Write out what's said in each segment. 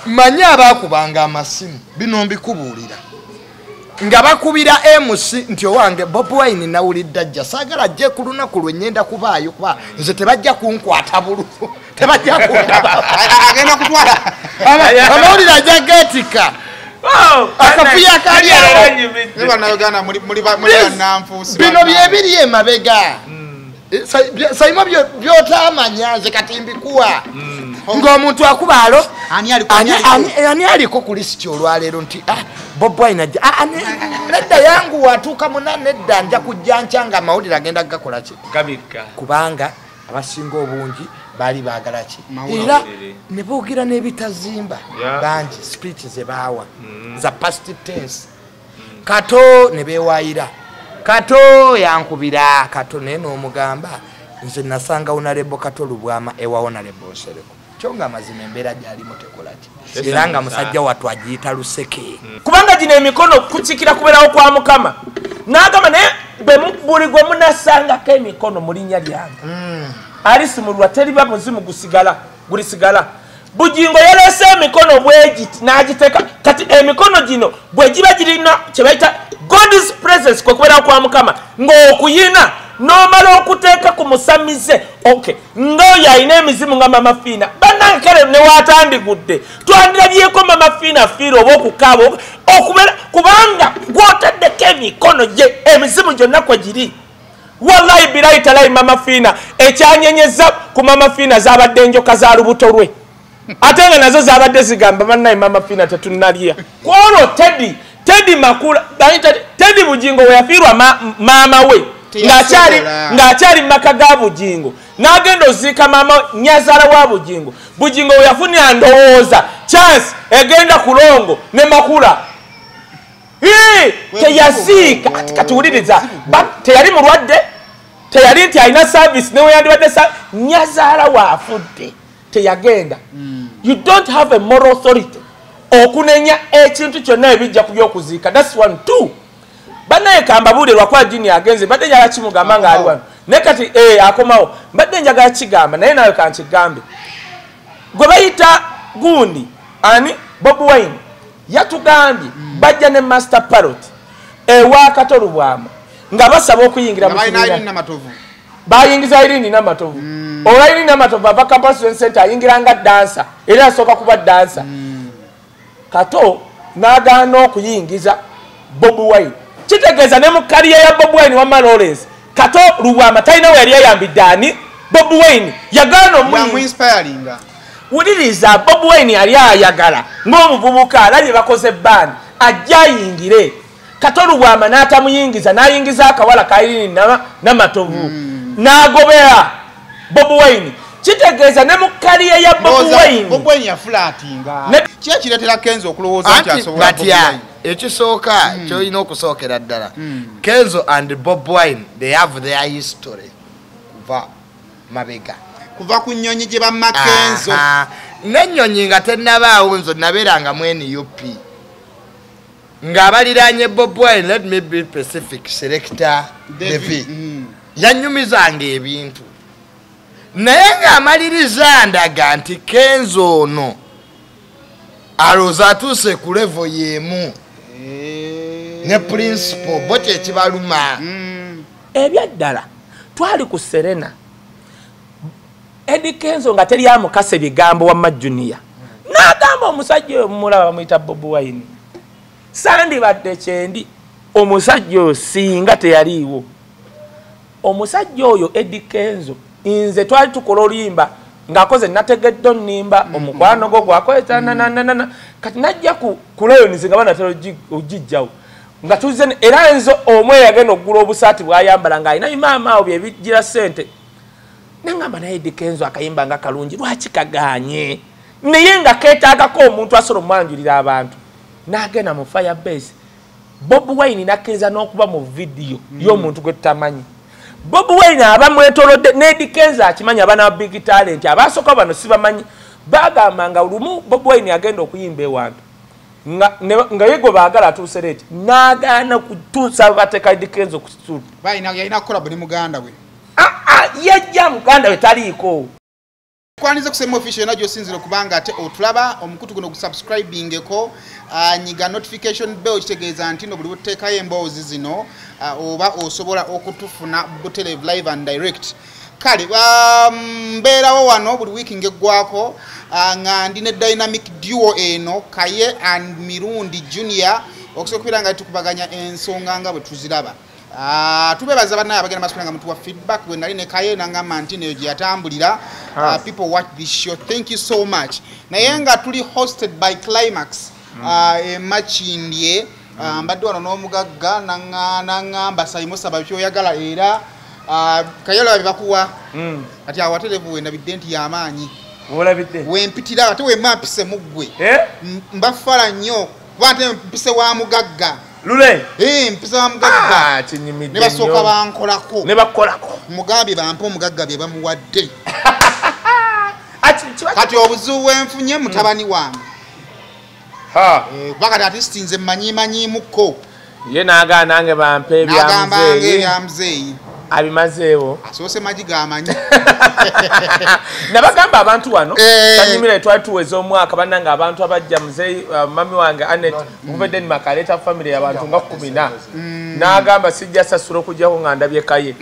manya abakubanga amasimu bino mbikubuulira nga bakubira MC nti owange Bobi Wine nawulidde ajja saagala ajje ku lunaku lwe nnyenda kubaayo kuba nze tebajja kunkwata bulu tebajja kuntaba agenda kutwala amawulire ajja geetika akafuya kali bino byebiri emabega sayima byotamanya nze kati mbikuwa ng'omuntu akubaalo ani aliko ku lisiti olwaleero nti Bobi Wine ajja nedda yangu watuuka muna nedda nja kujja nkyanga amawulire agenda gakola ki kubanga abasinga obungi baali baagala ki era ne boogera n'ebitazimba bangi spirit ze baawa za past tense kato ne beewaayira kato yankubira kato naye n'omugamba nze nasanga Honorable Kato Lubwama ewa Honorable Nsereko kyonga amazima embeera gyalimu tekola ki era nga musajja wattu agiyita luseke kubanga gino emikono kukikira kubeerawo kwa Mukama n'agamba naye buli gwe munasangako emikono mu linnya lyange alisimulwa teriba muzimu gulisigala bugingo yalese emikono bwegiti n'agiteeka kati emikono gino bwe giba girina kye bayita God's presence kwe kubeerawo kwa Mukama ng'okuyina n'omala okuteeka ku musamize okay ng'oyo alina emizimu nga Mama Fina bannange ne waatandigudde twandirabyeko Mama Fina fiira oba okukaaba okubeera kubanga gw'otaddeko emikono gye emizimu gyonna kwe giri wallahi bilayi talayi Mama Fina ekyanyenyeza ku Mama Fina zaabadde enjoka za lubuto lwe ate nga nazo zaabadde zigamba bannaye Mama Fina tetunnalya kwolwo Teddy Makula Teddy Bugingo we yafiirwa maama we ng'akyali maka ga Bugingo n'agenda oziika maama nyazaala wa Bugingo Bugingo we yafunira ndowooza chance egenda kulongo ne Makula teyaziika katuwuliriza teyali mulwadde teyali nti alina service newe yandibadde nyazaala waafudde teyagenda you don't have a moral authority okunenya ekintu kyonna ebijja ku by'okuziika that's one two bannaye kambabuulire lwakuba jini agenze mbadde njagala kimugamba nga ali wano naye kati akomawo mbadde njagala kigamba naye nawe kankigambe gwe bayita gundi ani Bobi Wine yatugambye bajja ne Master Parrot ewa Kato Lubwama nga basaba okuyingira mu kibiina bayingiza Irindi n'amatovu olwa Irindi n'amatovu ava Kampala Student Center ayingira nga dansa era asooka kuba dansa Kato n'agaana okuyingiza Bobi Wine kitegeeza ne mu kaliya ya Bobi Wine wa Lawrence Kato Lubwama talina we yali ayambidde ani Bobi Wine yagaana omuinspiringa wuliriza Bobi Wine yali ayagala ng'omuvubuka alabye bakoze bbaani ajja ayingire Kato Lubwama n'atamuyingiza n'ayingiza akawala ka Irindi n'amatovu n'agobera Bobi Wine kitegeeza ne mu kaliya ya Bobi Wine yafulatinga kye kireetera Kenzo okulowooza nti asobola ekisooka kyolina okusookera ddala Kenzo and Bobi Wine they have their history kuva mabega kuva ku nnyonyi gye bamma Kenzo n'ennyonyi nga tennabaawo nzo nabeeranga mu NUP ng'abaliraanye Bobi Wine let me be specific selector David yanyumizanga ebintu naye ng'amaliriza ndaga nti Kenzo ono alowooza atuuse ku levo y'emu ne principal bo kyekibaluma ebyaddala twali ku Serena Eddie Kenzo nga teri amukase bigambo wa Junior n'agamba omusajja oyo mumulaba bamuyita Bobi Wine sandibadde kyendi omusajja oyo singa teyaliiwo omusajja oyo Eddie Kenzo inze twali tukola oluyimba ng'akoze nategedde onnimba omukwano gwo gwakoyeta nananana kati najja ku Lions nga banatera ogijjawo nga tuze era nzo omwe yagenda okugula obusaati bw'ayambala ng'alina bimaama awo byebigira ssente nengamba naye Eddie Kenzo akayimba nga kalungi lwaki kaganye naye nga keetaagako omuntu asobola omwanjulira abantu n'agenda mu Firebase Bobi Wine n'akkiriza n'okuba mu vidiyo y'omuntu gwe tutamanyi Bobi Wine abamwetolodde ne Eddie Kenzo akimanya abana big talent abasooka bano sibamanyi bagamba nga lumu Bobi Wine agenda okuyimba ewantu nga yego baagala atuuse leeti n'agaana kutuusa bateeka Eddie Kenzo ku studio yalina collab ne muganda we yajja muganda we taliiko Kwanize kusema official na josinziro kubanga ate otulaba omukutu guno gusubscribingeko nyiga notification bell kitegeeza nti no buli buteekayo emboozi zino oba osobola okutufuna butere live and direct. Kale mbeerawo wano buli week ngeggwako nga ndine dynamic duo eno Kaye and Mirundi Junior okusobora nga tukubaganya ensonga nga bwe tuziraba. Tubebaza bana abagenda masukanga mtu wa feedback when nali ne Kaye nanga mantine yo yatambulira. People watch this show, thank you so much. Nayenga tuli hosted by Climax Machindye mbadde wano n'omugagga nangamba sayimosa babyo yagala era Kayola bibakuwa kati awatelevu wenda bidenti y'amaanyi olabidde wempitira ate wemampise muggwe mbafala nnyo kubante mpise wa mugagga lule mpise wa mugagga kinyimidde ne basooka bankolako ne bakolako mugambi bampa omugagga bye bamuwadde kati obuzuwe nfunye mutabani wange bakati ati nze manyimuko ye naga nange bampe ebyamuzeeyi abimazeewo asoose magi gamanyi nabagamba abantu wano kanyimira twali tuweza omwaka bannanga abantu abajja muzeeyi mami wange Anet okuvedde nimakaleta family y'abantu nga 10 n'agamba sijja sasula okujjako nga ndabye Kaye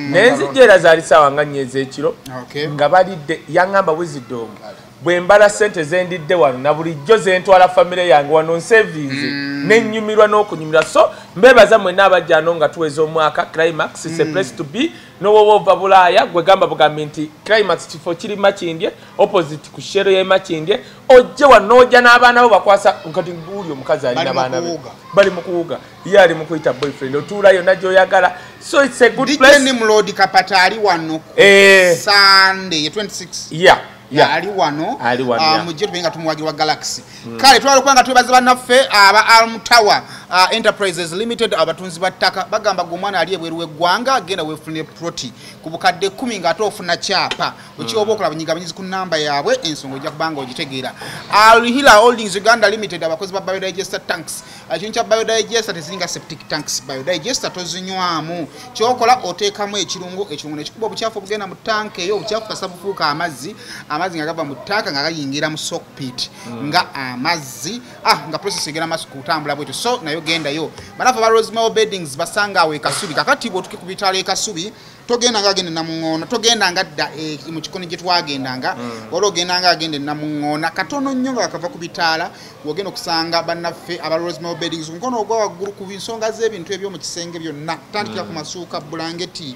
nenzijera zaali saawa nga nnyezi ekiro nga balidde yangamba Wisdom bwe mbala sente zendidde wano na bulijjo zentwala family yange wano nsevinze n'ennyumirwa n'okunyumirwa so mbebaza mwenna abajja ano nga tuweza omwaka Climax is a place to be n'owoba ova Bulaaya gwe gamba bugambi nti Climax kifo kiri Makindye opposite ku shero ye Makindye ojje wano ojja n'abaana bo bakwasa nkati buli omukazi alina abaana be bali mu kuwuga ye ali mu kuyita boyfriend otuulayo nagyoyagala so it's a good place. Dijeni Mlodi Kapata ali wano Sunday 26 ali wano mujje tubenga tumuwagirwa Galaxy kale twali kwanga twebaza bannaffe aba Alm Tower Enterprises Limited abatunzi battaka bagamba gomwana ali ebweru weggwanga agenda wefunire proti ku bukadde 10 nga atofuna chapa okyoba okola banyiga banyizi ku namba yaabwe ensonga ojja kubanga ogitegeera Al Hila Holdings Uganda Limited abakozi ba biodigester tanks ekintu kya biodigester tezinga septic tanks biodigester tozinywamu kyokola oteekamu ekirungo nekikuba obucyafu obugenda mu tank eyo obucyafu kasabufuuka amazzi nga gava mu ttaka nga gayingira mu sock pit nga amazzi nga process egera masu kutambula bwetu so nayo gendayo banafa ba Rosemary Beddings basanga awe Kasubi kakati bwo tukikubitala e Kasubi togenda nga agende namungona togenda nga dda mu kikoni gye twagendanga wala ogenda nga agende namungona katono nnyo nga kava kubitala wogenda okusanga bannaffe aba Rosemary Beddings nkono ogwa waggulu ku binsonga z'ebintu ebyo mu kisenge byonna tandikira ku masuuka bulangeti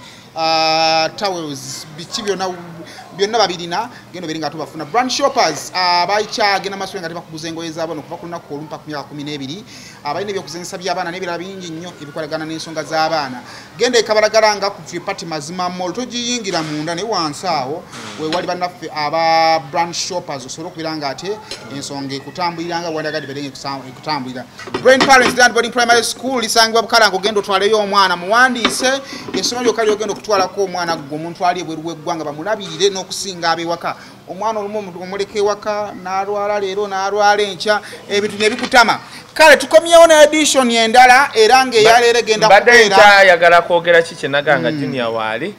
towels bichi byonna babirina gendo biringa tubafuna brand shoppers abayikyage n'amaswe nga tebakuguza engoye zaabo okuva ku lunaku olumpa ku myaka 12 abalina ebyokuzanyisa by'abaana n'ebirala bingi nnyo ebikolagana n'ensonga z'abaana genda ekabalagala nga ku Tripati Mazima Mall togiyingira munda ne wansi awo we wali bannaffe aba brand shoppers osobola okubiranga ate ensonga ekutambuliranga wandagadi bedenye kutambulira Brain Parents Dad Boarding Primary School lisangibwa Bukalango gendo twaleyo omwana muwandiise essomero lyokali ogenda okutwalako omwana gwo omuntu ali ebweru w'eggwanga bamulabirire n'okusinga ab'ewaka omwana olumu omuntu omuleka ewaka n'alwala leero n'alwala enkya ebintu ne bikutama kale tukomyewo na edition endala era ng'eyaleero egenda kubeera nkyayagala kwogera ki kye naganga Junior waali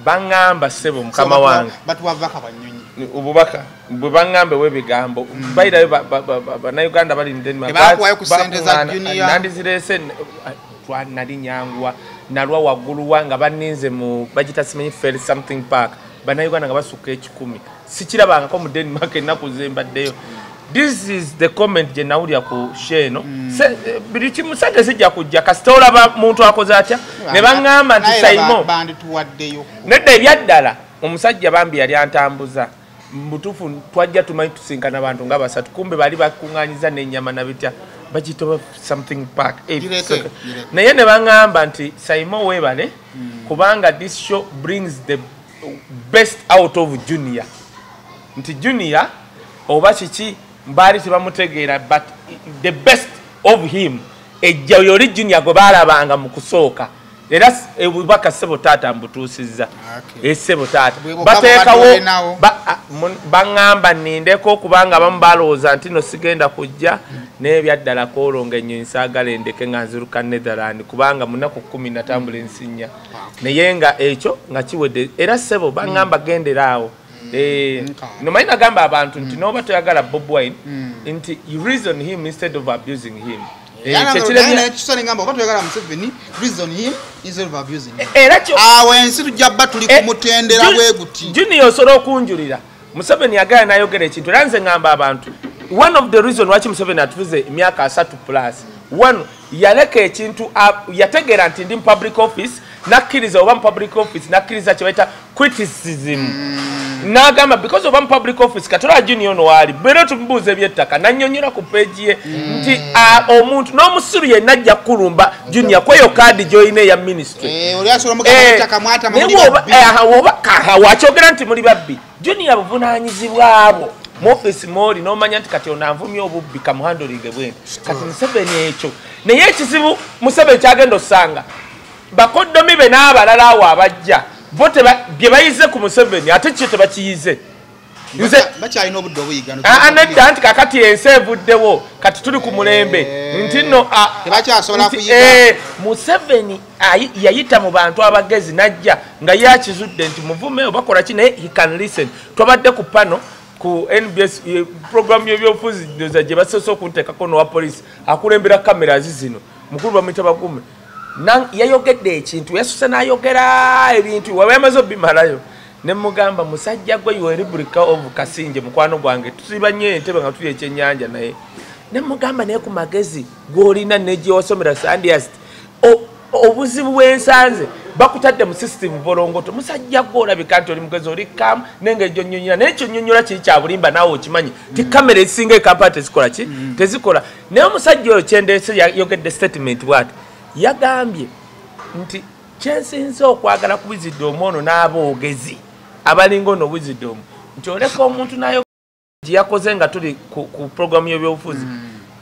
baŋŋamba ssebo mukama wange batuwavaka banyonyi obubaka bwe baŋŋambe w'ebigambo bayirayo bannayuganda bali nandizirese nali nyanguwa nalwa wagguluwa nga baninze mu bagita simanyi ferry something park bannayuganda nga basukka 10 sikirabangako mu Denmark ennaku zembaddeyo. This is the comment gye nawulira ku sheno buli kimu sente sijja kujja kasita olaba muntu akoze atya ne baŋŋamba nti Saimo nedda ebyaddala omusajja bambi yali antambuza mutuufu twajja tumanyi tusinkana abantu nga basatu kumbe bali bakuŋŋanyiza n'ennyama nabitya bagitoba something park naye ne baŋŋamba nti Saimo weebale kubanga this show brings the best out of Junior nti Junior oba kiki mbali tebamutegeera but the best of him ejja yoli Junior gwe balabanga mu kusooka era ebubaka ssebo taata mbutuusizza essebo taata bateekawo baŋŋamba nnindeko kubanga abamu balowooza nti no sigenda kujja n'ebyaddala kwolonga ennyonyi saagala endeke nga nziruka Netherland kubanga munaku 10 natambula ensinnya naye nga ekyo nga kiwedde era ssebo baŋŋamba gendera awo No maina gamba abantu nti noba toyagala Bobi Wine nti you reason him instead of abusing him. Junior osobola okunjulira Museveni yagala nayogera ekintu era nze ngamba abantu one of the reason why Museveni atuvuze emyaka 3 plus one yaleka ekintu yategera nti ndi public office nakkiriza oba public office nakkiriza kyebaita criticism nagamba because of public office katola Junior no wali bero tumubuze ebyettaka nanyonyera ku page ye nti omuntu n'omusiru ye najja kulumba Junior kweyo card joine ya ministry oli asobola mugamba ettaka mwata mu wakyogera nti muli babbi Junior buvunanyizibwa abo mu office moli n'omanya nti kati onanvumya obubbi kamuhandolinge bwene kati Museveni ekyo naye ekizibu Museveni kyagenda osanga bakoddomi be n'abalala awo abajja bote bye bayize ku Museveni ate kyo tebakiyize bakyalina obudde obuyigano anedda nti kakati ensi evuddewo kati tuli ku mulembe nti nno tebakyasobola kuyiga Museveni yayita mu bantu abagezi najja nga yakizudde nti muvume obakola ki naye he can listen twabadde ku pano ku NBS program y'ebyobufuzi gye basoose okunteekako n'owa poliisi akulembera cameras zino mukulu bamuyita bagume yayogedde ekintu yasuse n'ayogera ebintu wabamaze obimalayo ne mugamba musajja gwe you Republica of Kasinje mukwano gwange tusiba nnyo entebe nga tuli ekyennyanja naye ne mugamba naye ku magezi gw'olina negye wasomera Sandiast obuzibu bw'ensanze bakutadde mu system bolongoto musajja gwe olabika nti oli mugezi oli kamu nenge gyo nnyonnyola naye ekyo nnyonnyola kiri kya bulimba naawe okimanyi ti kamera ezisinga ekampala tezikola ki tezikola naye omusajja oyo kyendeese yayogedde statement bw'ati yagambye nti kyensinze okwagala ku Wisdom ono n'aboogezi abalinga ono Wisdom nti oleka omuntu nayo gye yakoze nga tuli ku programu y'ebyobufuzi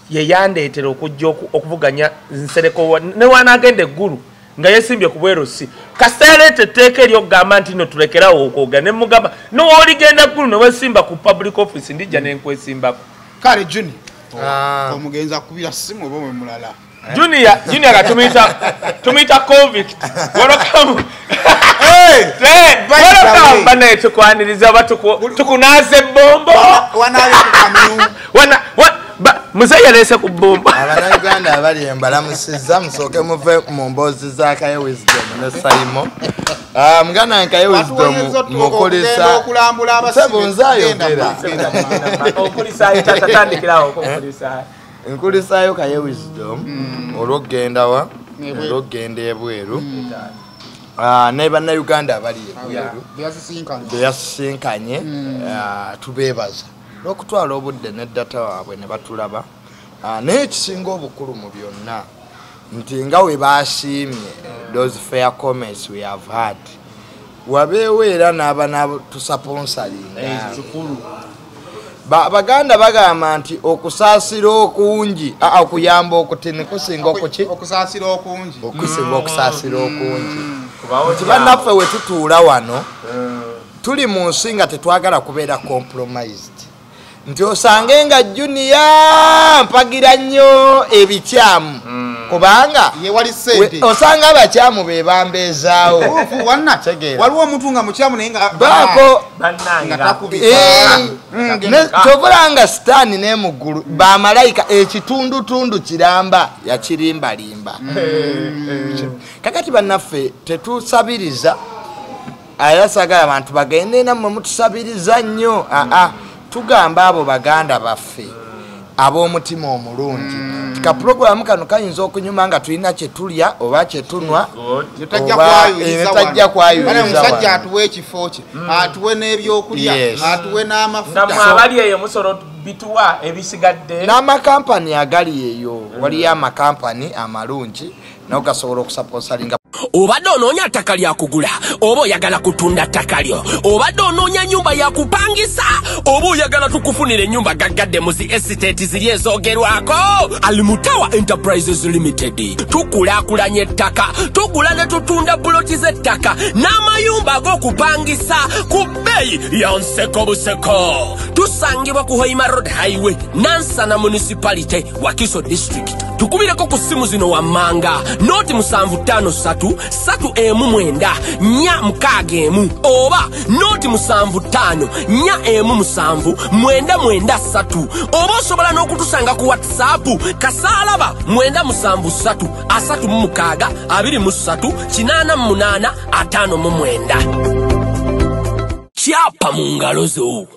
ye yandeetera okujja okuvuganya nsereko ne wanaagenda eggulu nga yesimbye ku bwerosi kasita yaleeta etteeka eryokugamba nti no tulekerawo okwogera ne mugamba nowoligenda eggulu ne wesimba ku public office ndijja nenkwesimbako kale Juni omugenza kubira simu oba mulala Junior nga tumita convict welcome bane tukwaniriza tukunaze bombo muzeyi yalese ku bombo Abannayuganda abali embalamusiza musooke muve mu mboozi za Kaye Wisdom ne Saimo muganda Kaye Wisdom mukulisa sebunzayogera okulisa tatandikirawo okulisa nkulisaayo Kaye Wisdom olw'okugenda olw'okugenda ebweru ne bannayuganda abali ebweru beyasisinkanye tubeebaza n'okutwala obudde ne data waabwe ne batulaba naye ekisinga obukulu mu byonna nti nga we basiimye those fair comments we have had wabeewo era n'abanatusponsalinga Baganda bagamba nti okusaasira okungi okuyamba okutini kusinga okusaasira okungi okusinga okusaasira okungi nti bannaffe we tutuula wano tuli mu nsi nga tetwagala kubeera compromised nti osange nga Junior mpagira nnyo ebikyamu kubanga osanga abakyamu be bambeezaawo waliwo omuntu nga mukyamu naye nga kyovula nga sitaani n'emuggulu bamalayika ekitundutundu kiramba yakirimbalimba kakati bannaffe tetusabiriza ayasagala abantu bagende nammwe mutusabiriza nnyo tugamba abo baganda baffe ab'omutima omulungi ka programu kano kayinza okunyuma nga tulina kyetulya oba kyetunwa netajja kwayuliza omusajja atuwe ekifo kye atuwe n'ebyokulya atuwe n'amafuta abali eyo musolo bituwa ebisigadde n'amakampani agali eyo waliyo amakampani amalungi nago gasobola okusaponsalinga obadde onoonya ttaka lya kugula oba oyagala kutunda ttaka lyo obadde onoonya nnyumba ya kupangisa oba oyagala tukufunira ennyumba gaggadde mu zi estate ziri ezoogerwako Alimutawa Enterprises Limited tukulaakulanya ettaka tugula ne tutunda buloti z'ettaka n'amayumba ag'okupangisa ku bbeeyi ya nseko buseko tusangibwa ku Hoima Road Highway Nansana Municipality Wakiso District tukubireko ku simu zino wammanga noti 753 3M9 461 oba noti 75 4M7 993 oba osobola n'okutusanga ku WhatsApp kasaalaba 973 36 23 88 59 kyapa mu ngalo zo.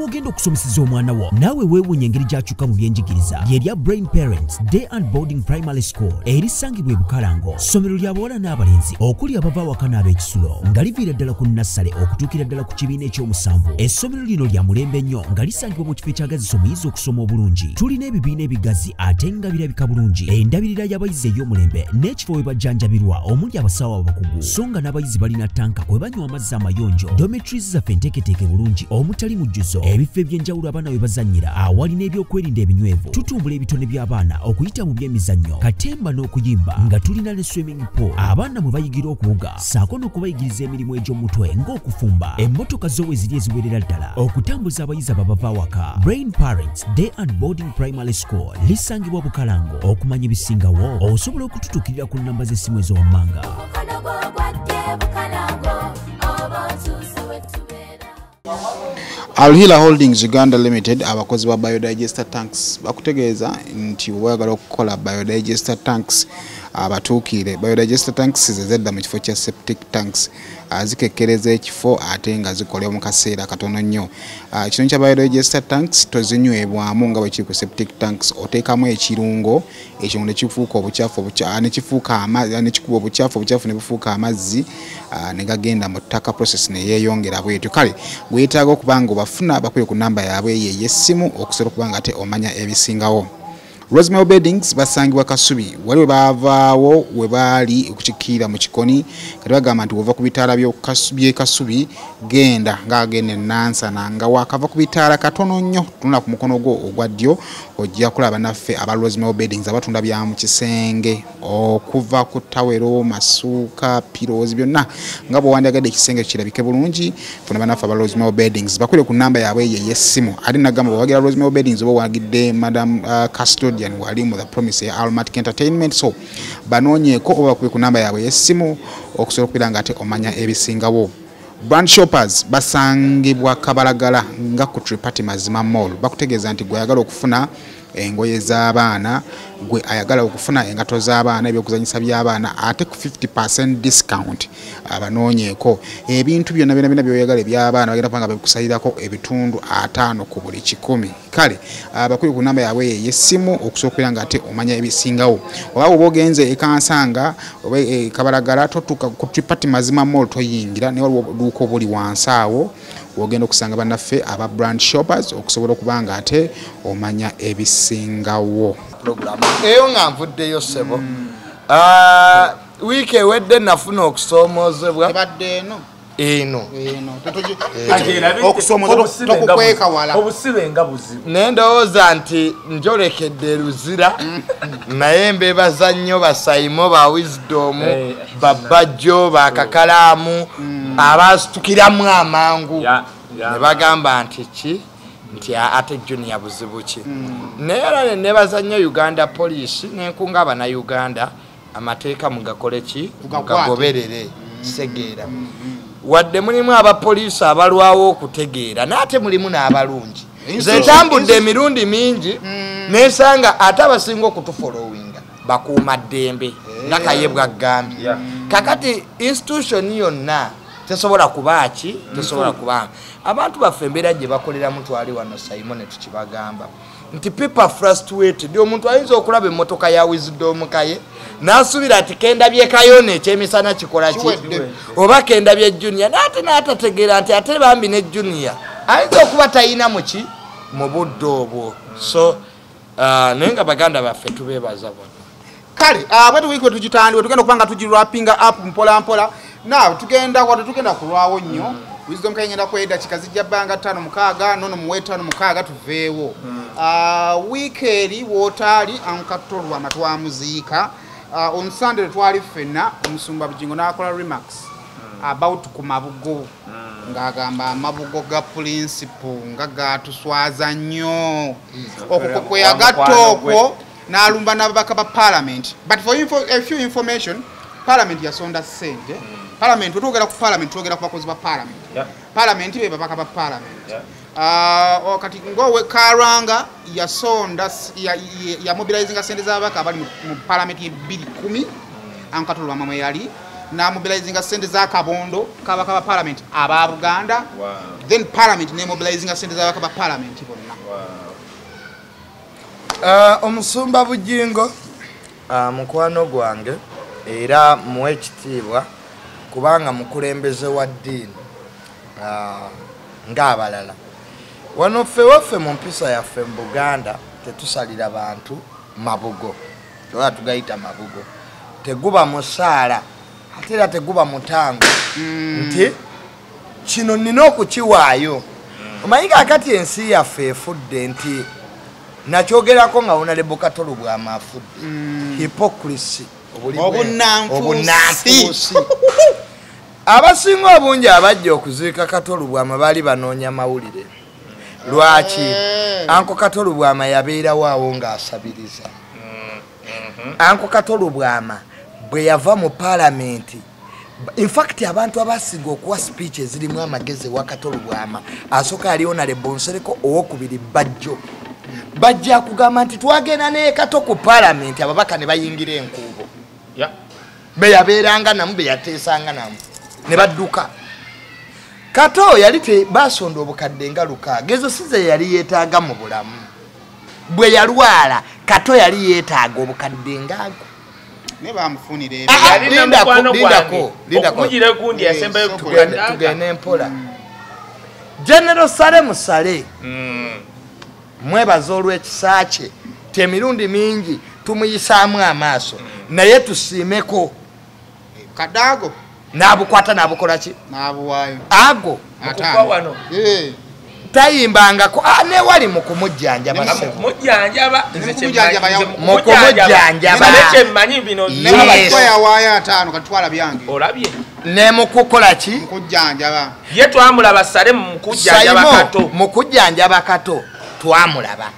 Wogenda okusomeseza omwana wo nawe weewunya engeri gy'akyuka mu byenjigiriza lyerya Brain Parents Day and Boarding Primary School erisangibwa e Bukalango. Ssomero lya bawala n'abalenzi okuli abava awaka n'ab'ekisulo nga liviira ddala ku nassale okutuukira ddala ku kibiina eky'omusanvu. Essomero lino lya mulembe nnyo nga lisangibwa mu kifo ekyagazisa omuyizi okusoma obulungi. Tulina ebibiina ebigazi ate nga birabika bulungi, endabirira y'abayizi ey'omulembe n'ekifo we bajjanjabirwa omuli abasawo abakugu, so nga n'abayizi balina tanka kwe banywa amazzi amayonjo. Dormitories zaffe nteeketeeke bulungi omutali mujjuzo, ebifo eby'enjawulo abaana we bazannyira awali n'ebyokwerinda ebinywevu. Tutumbula ebitone by'abaana okuyita mu by'emizannyo, katemba n'okuyimba, nga tulina ne swimming pool abaana mwe bayigira okuwuga ssaako n'okubayigiriza emirimu egy'omutwe ng'okufumba. Emmotoka zo we ziri eziwerera ddala okutambuza abayizi ababava awaka. Brain Parents Day and Boarding Primary School lisangibwa Bukalango. Okumanya ebisingawo osobola okututuukirira ku nnamba z'essimu ez'owammanga. Alhila Holdings Uganda Limited abakozi ba biodigester tanks bakutegeeza nti wayagala okukola biodigester tanks abatuukire. Biodigester tanks zezedda mu kifo kya septic tanks azikekkereza ekifo ate nga zikolewa mu kaseera katono nnyo. Kino kya biodigester tanks tozinywebwamu nga bwe kiri ku septic tanks. Oteekamu ekirungo, ekirungo ne kifuuka obucaafu ne kifuuka amazzi ne kikuba obucaafu ne bufuuka amazzi ne gagenda mu ttaka process ne yeeyongera bwetyo. Kale gwetaaga okuba nga obafuna bakuye ku nnamba yaabwe ey'essimu okusobola okuba nga ate omanya ebisingawo. Rosemary Beddings basangibwa Kasubi wali we baavaawo we baali okukikkira mu kikoni kati bagamba nti wova ku bitaala by'e Kasubi genda ng'agenda Nansana nga wakava ku bitaala katono nnyo tunula ku mukono gwo ogwa ddyo ojja kulaba naffe aba Rosemary Beddings abatunda bya mu kisenge okuva ku tawero masuuka pirozi byonna nga bw'owandiyagadde ekisenge kirabike bulungi funa banaffe aba Rosemary Beddings bakwire ku nnamba yaabwe ey'essimu ate nagamba bw'owagira Rosemary Beddings oba wagidde Madam Custodian wali mu the promise ya Almatic Entertainment, so banoonyeeko oba bakwire ku nnamba yaabwe y'essimu okusobola okubeera nga ate omanya ebisingawo. Brand shoppers basangibwa Kabalagala nga ku Tripati Mazima Mall. Bakutegeeza nti gwe ayagala okufuna engoye z'abaana, gwe ayagala okufuna engato z'abaana, ebyokuzanyisa by'abaana ate ku 50% discount abanoonyeeko. Ebintu byonna by'oyagala eby'abaana bagenda kubanga babikusalirako ebitundu 5 ku buli 100. Kale bakuli ku nnamba yaabwe y'essimu okusobola okubeera nga ate omanya ebisingawo. Oba bw'oba ogenze e Kansanga oba e Kabalagala totuuka ku Tripati Mazima Mall toyingira ne waliwo obuduuka obuli wansi awo wogenda okusanga bannaffe aba brand shoppers okusobola okuba nga ate omanya ebisingawo. Eyo nga nvuddeyo ssebo wiiki ewedde nafuna okusoomozebwa ebadde eno obusibe nga buzibu nendowooza nti njolekedde luzira naye mbeebaza nnyo basayimo ba wisdom babajjo bakakalaamu abasitukiramu amangu ne bagamba nti ki nti ate junior buzibu ki naye era nebaza nnyo Uganda Police nenkunga abannayuganda amateeka mugakole ki mugagoberere segeera wadde mulimu abapoliisi abalwawo okutegeera n'ate mulimu n'abalungi. Nze tambudde emirundi mingi nesanga ate abasinga okutufollowinga bakuuma ddembe nga Kayebwa Gambia. Kakati institution yonna tesobola kuba ki tesobola kuba abantu baffe embeera gye bakoleramu twali wano Simon tukibagamba nti people frustrated. Omuntu ayinza okulaba emmotoka ya wisdom kaye n'asuubira ati kendabye Kayone ekyemisana kikola ki oba kendabye junior n'ate n'atategeera nti ate bambi ne junior ayinza okuba tayina muki mu budde obwo. So naye nga baganda baffe tubeebaza bona. Kale bwetu wiiki wetugitandika tugenda okuba nga tugirwapinga up mpola mpola naawe tugenda kulwawo nnyo. Wisdom kayengenda kweda kikazijja bbanga 5-6 nono mu 5-6 tuveewo. Wiiki eri wootaali ankatolwa amatwamuziika on Sunday twali ffenna omusumba Bujingo n'akola remarks about ku mabugo ng'agamba amabugo ga principle nga gatuswaza nnyo okwo kwe yagatta okwo n'alumba n'ababaka ba parliament. But for a few information, parliament yasonda ssente. Parliament twogera ku parliament twogera ku bakozi ba parliament. Parliament be babaka ba parliament. Kati ngowe Karanga yasonda ya mobilizing ssente z'ababaka abali mu parliament ye 2010 ankatulwa mamwe yali na mobilizing ssente za Kabondo kabaka ba parliament aba Buganda. Then parliament ne mobilizing ssente z'ababaka ba parliament bonna. Omusumba Bujingo mukwano gwange era muwe ekitiibwa kubanga mukulembeze wa ddiini ng'abalala. Wano ffe waffe mu mpisa yaffe mu Buganda tetusalira bantu mabugo. Oba tugayita mabugo. Teguba musaala ate era teguba mutango. Nti kino nina okukiwaayo. Omanyi akati ensi yaffe efudde nti nakyogerako nga Honorable Katolo Bwama afudde. Hypocrisy. Obunanfuusi. Abasinga obungi abajja okuziika Katolo Bwama baali banoonya mawulire. Lwaki? Anko Katolo Bwama yabeerawo awo ng'asabiriza. Anko Katolo Bwama bwe yava mu parliament, in fact abantu abasinga okuwa speech ezirimu amagezi wa Katolo Bwama asooka ali Honorable Nsereko owokubiri Bajjo. Bajja kugamba nti twagenda ne Kato ku parliament ababaka ne bayingira enkuubo. Be yabeeranga namu be yateesanga namu ne badduka. Kato yali te basonda obukadde nga lukaaga. Ezo size yali yeetaaga mu bulamu. Bwe yalwala Kato yali yeetaaga obukadde ngaago. Ne bamufunire lindako okujira gundi yasembayo tugende empola. General Sale Musale mwebaza olw'ekisa kye temirundi mingi tumuyisaamu amaaso naye tusiimeko Kadago n'abukwata n'abukola ki n'abuwaayo ago okuva wano tayimbangako newali mu kumujjanjaba nekyemanyi bino yawaayo 5 katwala byange olabye ne mu kukola ki mukujjanjaba ye twamulaba Sale mu kujjanjaba Kato mu kujjanjaba Kato twamulaba.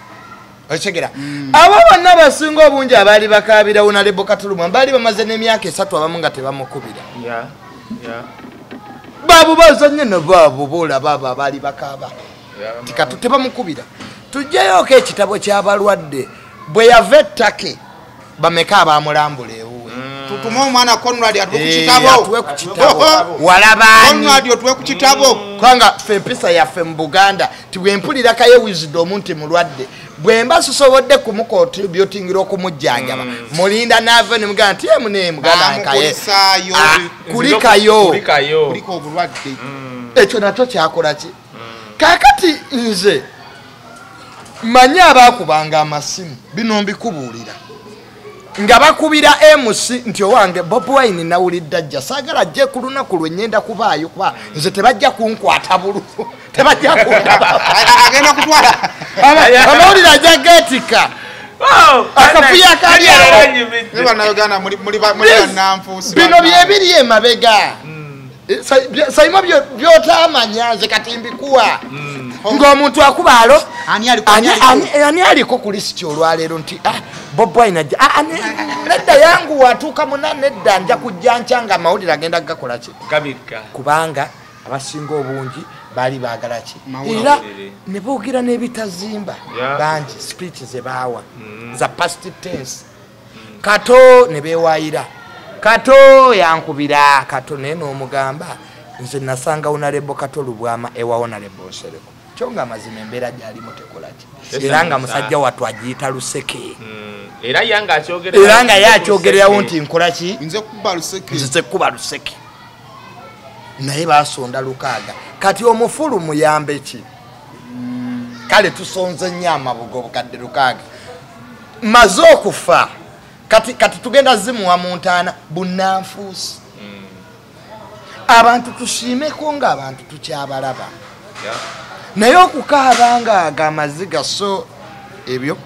Ochegera abo bonna basinga obungi abaali bakaabira Honorable Katolo Bwama baali bamaze n'emyaka 3 abamu nga tebamukubira. Babu bazanye ne babu bola baba abaali bakaaba Kato tebamukubira. Tujjayoko ekitabo ky'abalwadde bwe yava ettake bameka abamulambula ewuwe. Tutuma omwana Conrad atuwe ku kitabo. Walabaani Conrad atuwe ku kitabo. Kwanga ffe empisa yaffe mu Buganda tibwempulira kaye wisdom nti mulwadde bwemba susobodde kumukontributingira okumujjanjaba mulinda naave ne muganda nti mune muganda kaye kulikayo kuliko obulwadde ekyo nakyo kyakola ki kakati nze manyi abaakubanga amasimu bino mbikubuulira nga bakubira MC nti owange Bob Wine nawulidde ajja saagala ajje ku lunaku lwe nyenda kubaayo kuba nze tebajja kunkwata bulu tebajja kuntaba agenda kutwala amawulire ajja geetika akafuya kali Uganda muri nanfuusi bino byebiri emabega sayima byotamanya nze kati mbikuwa ng'omuntu akubaalo ani aliko ku lisiti olwaleero nti Bob Wine ajja nedda yangu watuuka muna nedda nja kujja nkyanga amawulire agenda gakola ki kubanga abasinga obungi baali baagala ki era ne boogera n'ebitazimba bangi speech ze baawa za past tense. Kato ne beewaayira Kato yankubira Kato naye n'omugamba nze nasanga Honorable Katolo Bwama ewa Honorable Nsereko kyonga amazima embeera gyalimu tekola ki era nga musajja wattu agiyita luseke era nga ye akyogererawo nti nkola ki nze kuba luseke naye basonda lukaaga kati omufulu muyambe ki kale tusonze nnyo amabugo obukadde lukaaga maze okufa kati tugenda zimuwa mu ntaana bunnanfuusi abantu tusiimeko ng'abantu tukyabalaba naye okukaaba nga amaziga so ebyo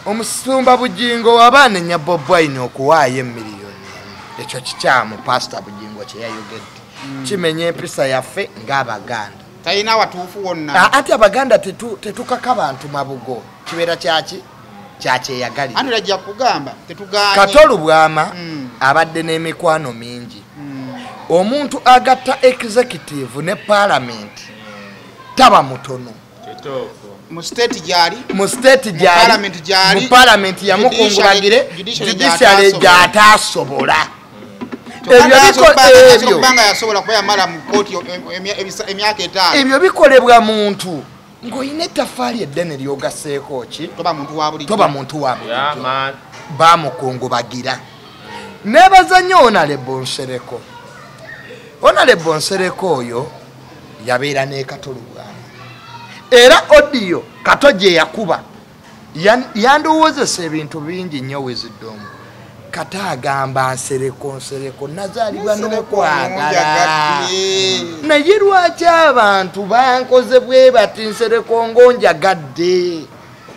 omusumba Bujingo wabaanenya Bob Wine okuwaayo $1 million ekyo kikyamu Pastor Bujingo kye yayogedde kimenye empisa yaffe ng'Abaganda. Talina watuufu wonna. Ati Abaganda tetukaka bantu mabugo. Kibeera kyaki? Kyakyeyagalira. Ani lajja kugamba tetugaanye. Katolu Bwama abadde n'emikwano mingi. Omuntu agatta executive ne parliament taba mutono. Mu state gyali. Mu parliament yamukungulagire judiciary gyatasobola. Ebyo bikolebwa muntu ng'olina ettaffaali eddene ly'ogasseeko ki? Toba muntu wa bulijjo. Baamukungubagira. Neebaza nnyo Honorable Nsereko. Honorable Nsereko oyo yabeera ne Katolu Bwama. Era audio Kato gye yakuba yandowoozesa ebintu bingi nnyo Wisdom. Kata agamba Nsereko nazaalibwa n'okwagala. Naye lwaki abantu bankoze bwe bati Nsereko ng'onjagadde?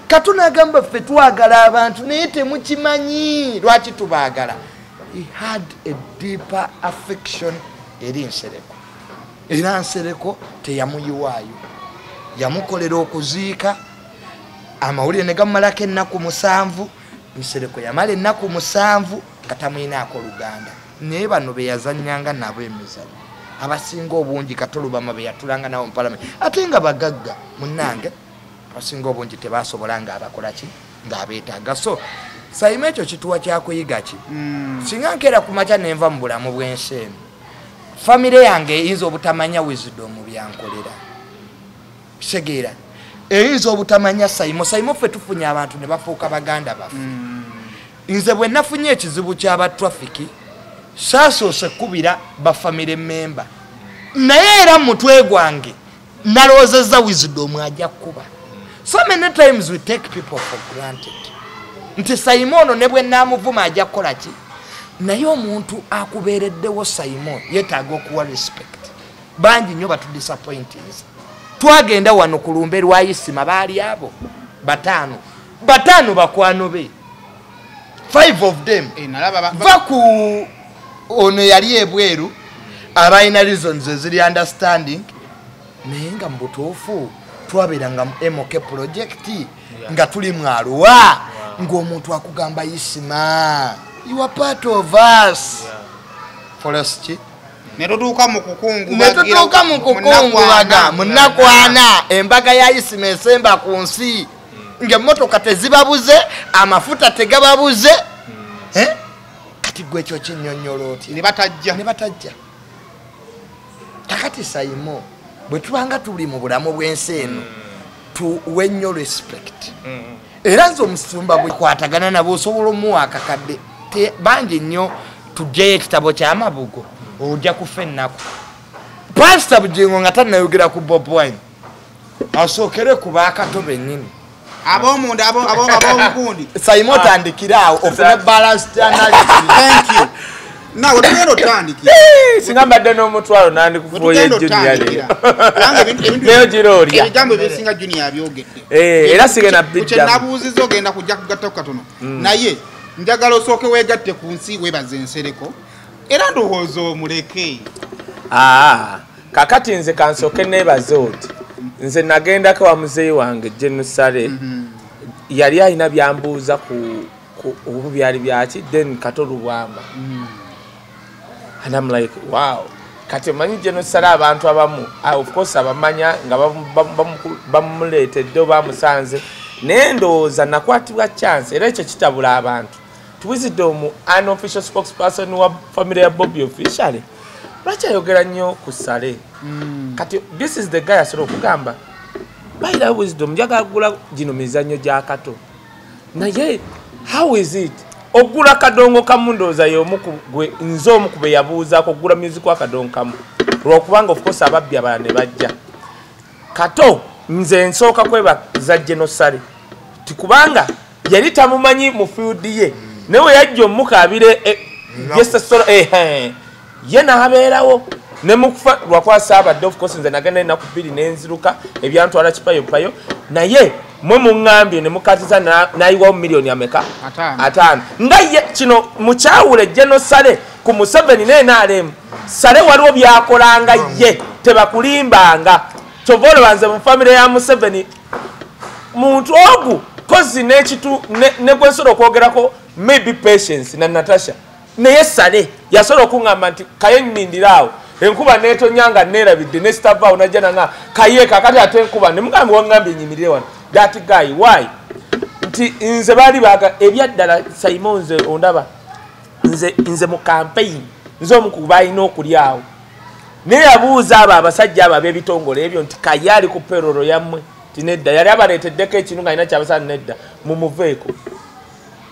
Kato n'agamba ffe twagala abantu naye temukimanyi lwaki tubaagala. He had a deeper affection eri Nsereko. Era Nsereko teyamuyiwaayo. Yamukolera okuziika amawulire ne gamumalako ennaku 7. Nsereko yamala ennaku 7 katamwinaako Luganda. Naye bano be yazannyanga nabo emizannyo abasinga obungi Katolu Bwama be yatulanga nabo mu parliament ate nga bagagga munnange abasinga obungi tebasobola nga abakola ki ng'abeetaaga. So sayima ekyo kituwa kyakuyiga ki? Singa nkeera ku makya nenva mu bulamu bw'ensi eno famire yange eyinza obutamanya Wisdom byankolera. Kitegeera eyinza obutamanya sayimo ffe tufunye abantu ne bafuuka Baganda baffe. Nze bwe nafunye ekizibu ky'aba traffic saasoose kubira bafamire member naye era mutwe gwange nalowoozezza Wisdom ajja kuba. So many times we take people for granted. Nti Simon ne bwe naamuvuma ajja kukola ki? Naye omuntu akubeereddewo Simon yeetaaga okuwa respect. Bangi nnyo batudisappointinze. Twagenda wano ku lumbe lwa Isima baali abo 5 bakwano be. 5 of them vaku ono yali ebweru abalina reasons eziri understanding naye nga mu butuufu twabeeranga mu MK project nga tuli mu Arua ng'omuntu akugamba Isima you are part of us. Forest netutuuka mu kukungubaga munnakwana embaga ya Isima esemba ku nsi ng'emmotoka tezibabuze amafuta tegababuze. Kati gwe ekyo kinnyonnyola oti ne batajja. Kakati Sayimo bwe tubanga tuli mu bulamu bw'ensi eno tuwe nnyo respect. Era nze omusumba bwe kwatagana nabo osobola omuwa akakadde bangi nnyo tuggyeyo ekitabo ky'amabugo ojja kufa ennaku. Pastor Bugingo nga tannayogera ku Bob Wine asookere ku baakato bennyini ab'omunda ab'omugundi. Sayimo tandikiraawo ofune balanced analysis. Thank you. Nawe tugenda otandikira. Singa mbadde n'omutwalo nandikufuuye Junior leero. Neyo giroolya. Ebigambo ebisinga Junior abyogedde. Era sigenda biddamu. Kye nabuuzizza ogenda kujja kugattako katono. Naye njagala osooke weegatte ku nsi weebaze Nsereko. Era ndowooza omuleke. Kakati nze kansooke neebaze oti. Nze nagendako wa muzeeyi wange Jenusale. Yali alina byambuuza ku obu byali byaki then Katolu Bwama. And I'm like, wow. Kati manyi Jenusale abantu abamu of course abamanya nga bamuleetedde oba bamusanze naye ndowooza nakwatibwa chance era ekyo kitabula abantu. Wisdom unofficial spokesperson wa family ya Bobby officially lwaki ayogera nnyo ku Sale. Kati this is the guy asobola okugamba bayira Wisdom njagala kugula gino mizannyo gya Kato naye how is it ogula kadongo kamu ndowooza y'omukugwe nze omukube yabuuzaako okugula music wa kadongo kamu lwokubanga of course ababbi abala ne bajja Kato nze nsooka kwebaza Genosale tikubanga yali tamumanyi mu field ye newe yajja omukaabire yesasola ye n'abeerawo ne mukufa lwakwasa abadde of course nze nagenda ennaku 2 n'enziruka ebyantwala kipayopayo naye mwe muŋŋambye ne mukatiza nayiwawo miliyoni ameka 5 nga ye kino mukyawule General Sale ku Museveni n'NRM Sale waliwo byakolanga ye tebakulimbanga kyova olowooza mu famire ya Museveni muntu ogu kozi n'ekitu ne gwensobola okwogerako maybe Patience na Natasha naye Sale yasobola okuŋŋamba nti kaye nnindiraawo enkuba netonyanga nerabidde ne stava unajja nanga kaye kakati ate enkuba ne mugambi wangambye nyimirire wano that guy why nti nze bali baga ebyaddala Simonze ondaba nze mu campaign nze omukubayina okulyawo ne yabuuza abasajja ab'ebitongole ebyo nti kaye ali ku peroro yammwe tinedda yali abaleeteddeko ekintu nga alina kyabasana nedda mumuveeko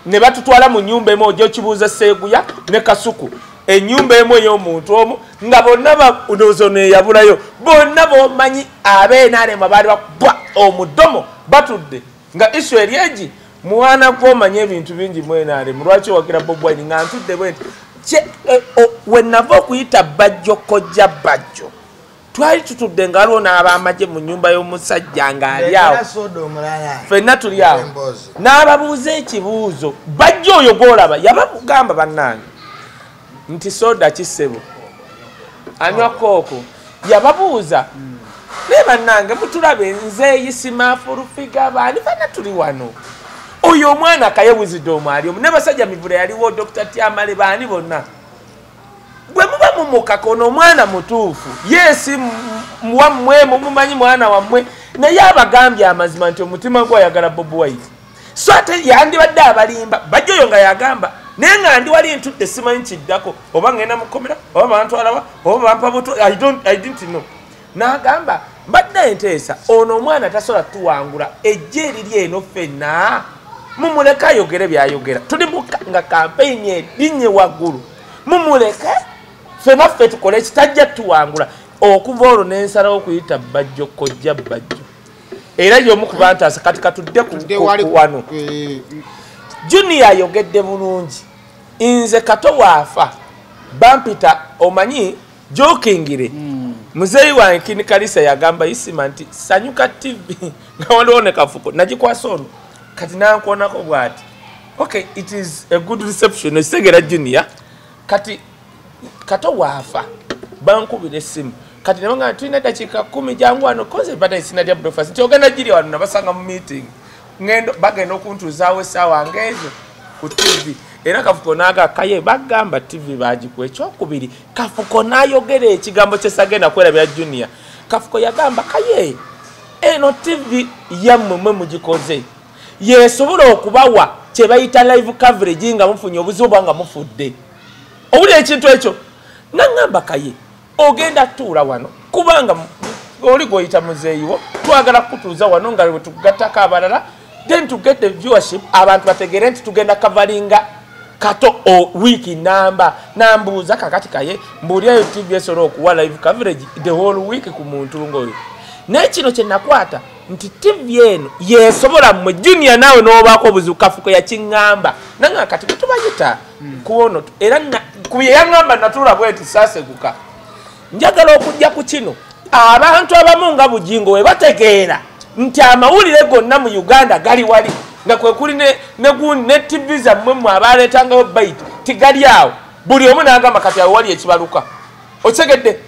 ne batutwala mu nyumba emu ojja okibuuza Seeguya ne Kasuku enyumba emu ey'omuntu omu nga bonna babudozo neyabulayo bonna bomanyi ab'NRM baali bakubwa omudomo batudde nga isu eryegi mwana gwomanya ebintu bingi mu NRM lwaki owakira Bobi Wine nga ntudde bwenti wenava okuyita Bajjo kojja Bajjo twali tutudde nga waliwo n'abamagye mu nyumba y'omusajja ng'ali awo ffenna tuli awo n'ababuuza ekibuuzo Bajjo oyo gwolaba yabagamba bannange nti soda kisebo anywa kooko yababuuza ne bannange mutulabe nze eyisima furufiga baani fana tuli wano oyo omwana kayewuzidde ali omu ne basajja mivule yaliwo Dr. Tyamale baani bonna bwe muba mumukaka ono omwana mutuufu yesi wammwe mumumanyi mwana wammwe naye abagambye amazima nti omutima gwe ayagala Bobi Wine so ate yandibadde abalimba Bajjo oyo nga yagamba naye nga ndi wali ntudde simanyi kiddako oba ngenda mukomera oba bantwalawa oba bampa buto I didn't know n'agamba mbadde enteesa ono omwana tasobola tuwangula ejje eriri eno ffenna mumuleke ayogere byayogera tuli nga kampeyini edinnye waggulu mumuleke ffenna ffe tukole ekitajja tuwangula okuva olwo n'ensalawo okuyita Bajjo kojja Bajjo era y'omu ku bantaasa kati katudde wano Junior ayogedde bulungi nze kato waafa bampita omanyi jokingire muzeeyi wange Kini Kalisa yagamba isima nti Sanyuka TV nga waliwo ne Kafuko nagikwasa ono kati nankwonako bwati okay it is a good reception esegera Junior kati kato waafa bankubira essimu kati nebanga tulina dakiika 10 jangu wano koze bata isina lya breakfast nti ogenda giri wano nabasanga mu meeting ngendo bagenda okuntuuzaawo essaawa ngezo ku TV era Kafuko naga kaye bagamba TV bagikuwa ekyokubiri Kafuko nayogera ekigambo kyesagenda kwerabya Junior Kafuko yagamba kaye eno TV yammwe mwe mugikoze yesobola okubawa kye bayita live coverage nga mufunye obuzibu bwanga mufudde obuli ekintu ekyo nangamba kaye ogenda tuula wano kubanga oli goyita muzeeyiwo twagala kutuuza wano nga bwe tugattako abalala then to get the viewership abantu bategere nti tugenda coveringa kato o wiki namba nambuuza kakati kaye mbuulirayo TV esobola okuwa live coverage the whole week ku muntu ngoyo naye kino kye nakwata nti TV eno yesobola mmwe Junior naawe n'obaako obuzibu Kafuko yakiŋŋamba nanga kati tubayita kuono era kuye yaŋŋamba natuula bweti saaseguka njagala okujja ku kino abantu abamu nga Bujingo we bategeera nti amawulire gonna mu Uganda gali wali nga kwe kuli ne TV zammwe mu abaleetangawo bait tigali awo buli omu n'agamba kati awo wali ekibaluka otegedde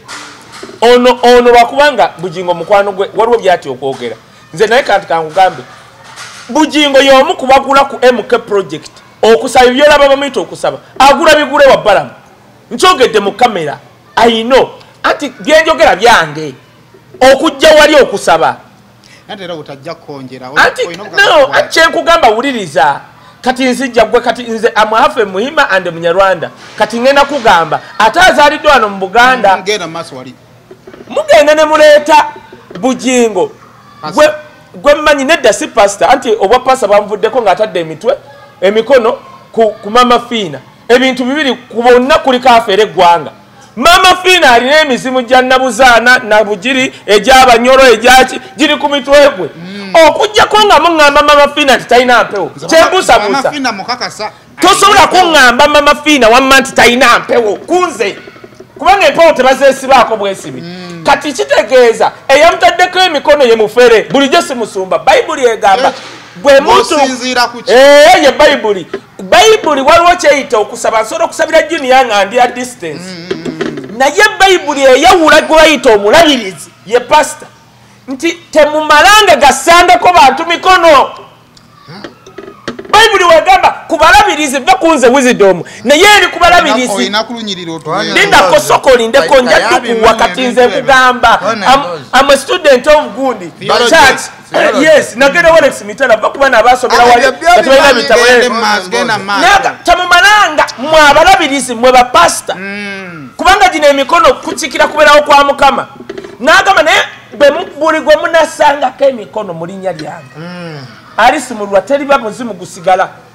ono wakubanga Bujingo mukwano gwe waliwo byati okwogera nze naye kanti kankugambe Bujingo y'omu kubagula ku MK project okusaba byolaba bamuyita okusaba agula bigule wa balamu nkyogedde mu kamera I know ati byenjogera byange okujja wali okusaba natera utajja konjera no kyenkugamba wuliriza kati nzijja gwe kati nze amwafe muhima ande munyarwanda kati ngenda kugamba ate azaliddwa wano mu Buganda ngenda maso wali mugenda ne muleeta Bujingo gwe mmanyi nedda si pastor anti obwa pastor bamvuddeko ng'atadde emitwe emikono ku Mama Fina ebintu bibiri kubonna kuliko afeera eggwanga Mama Fina alina emizimu gya Nabuzaana Nabugiri egy'Abanyoro egyaki giri ku mitwe gwe okujjako nga muŋŋamba Mama Fina nti talina mpewo kyembuusabuusa tosobola kuŋŋamba Mama Fina wamma nti talina mpewo kunze kubanga empewo tebazeesibaako bwesibi kati kitegeeza eyamutaddeko emikono ye mufere bulijjo simusumba bayibuli egamba bwe muntu ye bayibuli waliwo kyeyita okusaba nsobola okusabira junior nga ndi a distance naye bayibuli eyawula gwe bayita omulabirizi ye pastor nti temumalanga gasangako bantu mikono bayibuli wegamba kubalabirizi va kunze wisdom naye eri kubalabirizi linda kosokoli ndeko njatukuwa kati nze kugamba I'm a student of Gundi church yes nagenda Walex Mitala bakuba nabasomera wali batwalina bitabo naga tamumalanga mwa abalabirizi mwe ba pastor kubanga gino emikono kuchikira kuberawo kwa Mukama nagamba naye buli gwe munasanga ko emikono mu linnya lyange alisi mulwa teri ba muzimu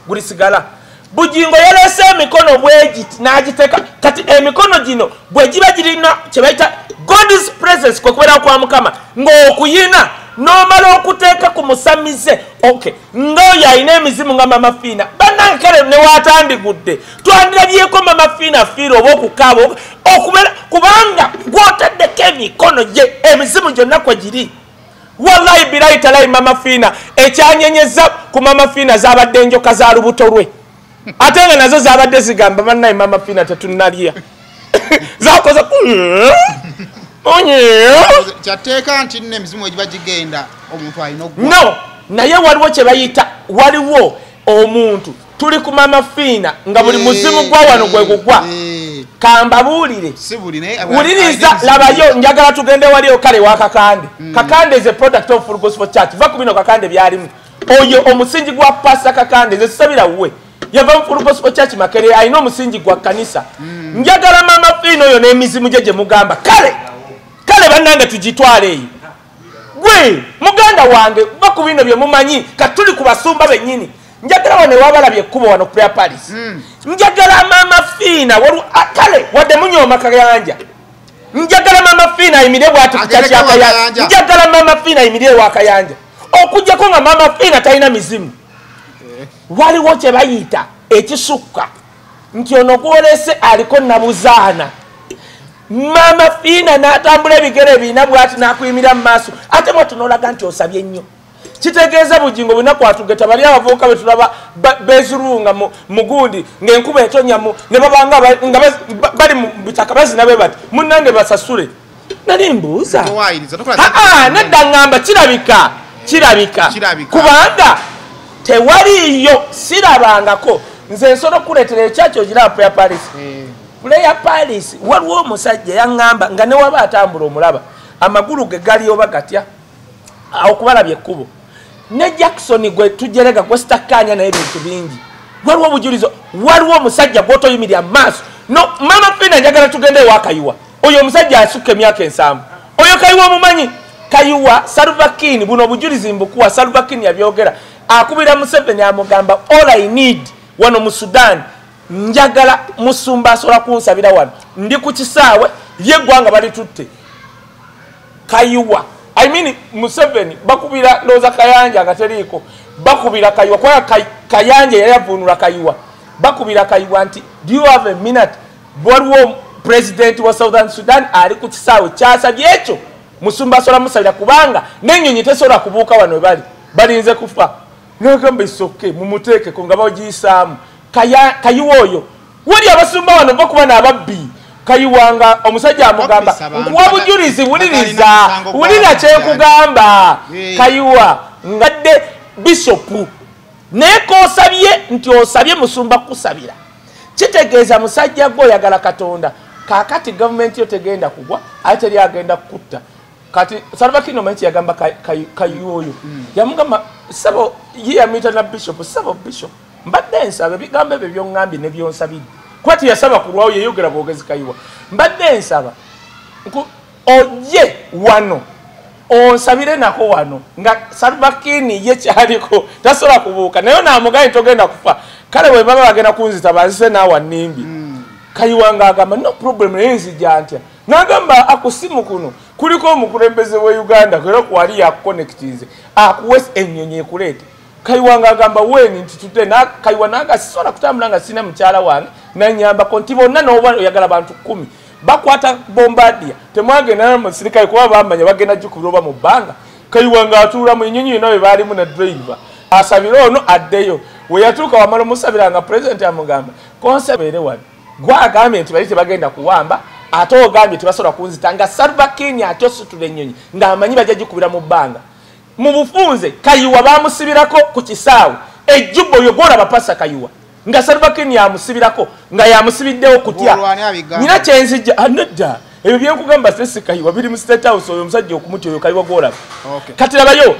gulisigala bugingo yalese emikono bwegiti n'agiteka kati emikono gino bwegiba girina kyebayita God's presence kwekubera kwa Mukama ng'okuyina n'omala okuteeka ku musamize okay ng'oyo alina emizimu nga Mama Fina bannange newatandigudde twandirabyeko Mama Fina fiira oba okukaaba okubera kubanga gw'otaddeko emikono gye emizimu gyonna kwe giri wallahi bilahi talahi Mama Fina ekyanyenyeza ku Mama Fina zabadde enjoka za lubuto lwe ate nga nazo zabadde zigamba bannaye Mama Fina tetunnalya zakoza kyateeka nti nno emizimu egiba gigenda omuntu alina no naye waliwo kye bayita waliwo omuntu tuli ku Mama Fina nga buli muzimu gwa wano gwe gugwa kambabuulire wuliriza labayo njagala tugende waliyo kale wa Kakande Kakande is a product of Full Gospel Church va kubino Kakande byalimu oyo omusingi gwa Pastor Kakande ze sabira we yava mu Full Gospel Church Makere ayina omusingi gwa kanisa njagala Mama Fina oyo n'emizimu gye mugamba kale bannange tugitwale eyo gwe muganda wange va kubino bye mumanyi katuli ku basumba bennyini njagala wane wabalabye kubo wano prayer palace njagala Mama Fina kale wadde munyoma kayanja njagala Mama Fina ayimire bwati kuchachi akayanja njagala Mama Fina ayimire wakayanja okujjako nga Mama Fina talina mizimu waliwo kye bayita ekisukka nti ono gwolese aliko nabuzaana Mama Fina n'atambula ebigere ebirina bwati n'akuyimira mu maaso ate mwatunolaga nti osabye nnyo kitegeeza bugingo buna kwatugeta bali abavubuka betulaba bezirunga mu Gundi ng'enkuba etonyamu ne babanga bali mu bitaka bazina be bati munnange basasule nali mbuuza nedda ngamba kirabika kubanga tewaliyo sirabangako nze nsobola okuleetera ekyakyo ogiraba prayer palace prayer palace waliwo omusajja yaŋŋamba nga ne waba atambula omulaba amagulu ge gali oba gatya awo kubalabye ekkubo ne Jackson gwe tujerega gwe stakanya na ebintu bingi waliwo obujulizo waliwo omusajja gwotoyimirya maaso no Mama Fina njagala tugende wakayiwa oyo omusajja asuka emyaka 7 oyo kayiwa mumanyi kayiwa Salva Kiir buno obujulizi mbukuwa Salva Kiir yabyogera akubira Museveni amugamba all I need wano mu Sudan njagala musumba asobola kunsabira wano ndi ku kisaawe yeggwanga bali tutte kayiwa I mean Museveni bakubira loza kayanja akateriko bakubira kayiwa kwa kayanja yayavunula kayiwa bakubira kayiwa nti do you have a minute bwaliwo president wa Southern Sudan ali ku kisaawe kyasabye ekyo musumba asobola musabira kubanga n'ennyonyi tesobola kubuuka wano balinze kufa n'ogamba isoke mumuteeke ko nga bagiyisaamu kayiwa oyo wali abasumba wano bakuba n'ababbi kayiwanga omusajja amugamba nkuwa bujulizi wulira kyekugamba kayiwa ngadde bishopu naye koosabye nti osabye musumba kusabira kitegeeza musajja gwe oyagala Katonda kakati gavumenti yo tegenda kugwa ate teri agenda kutta kati Salva Kiir omanyi yagamba kayiwa oyo yamugamba sabo ye yamuyita na bishop sabo bishop mbadde nsaba ebigambo ebyo byongambye ne byonsabidde kwati yasaba kulwawo yeyogera bwogezi kayiwa mbadde nsaba oye wano onsabire nako wano nga Salva Kiir ye kyaliko tasobola kubuuka naye namugaye togenda kufa kale bwe baba bagenda kunzita banzise naawa nnimbi kayiwa ng'agamba no problem naye nzija ntya n'agamba akusimu kuno kuliko omukulembeze we Uganda kwera kwali yakuconnectinze akuwe ennyonyi ekuleete kayiwa ng'agamba weni nti tudde kayiwa naga sisobola kutambula nga sina mukyala wange nanyambako nti bonna n'oba oyagala bantu 10 bakwata bombardia temwagenda n'omusirikale kuba bamanya bagenda gikuloba mu bbanga Kayiwa ng'atuula mu nnyonyi nawe baalimu na driver asabira ono addeyo we yatuuka wamala omusabira nga president amugamba konsebeere wano gwagambye nti bali tebagenda kuwamba ate ogambye tebasobola kunzita nga Salva Kiir ate ositula ennyonyi ng'amanyi bajja gikubira mu bbanga mu bufunze Kayiwa baamusibirako ku kisaawe ejjubba oyo gwolaba pasa Kayiwa nga Salva Kiir yamusibirako nga yamusibiddewo kutya nyina kyenzijja anedda ebyo byenkugamba sesi Kayiwa biri mu State House oyo omusajja okumuti oyo Kayiwa gwolaba kati labayo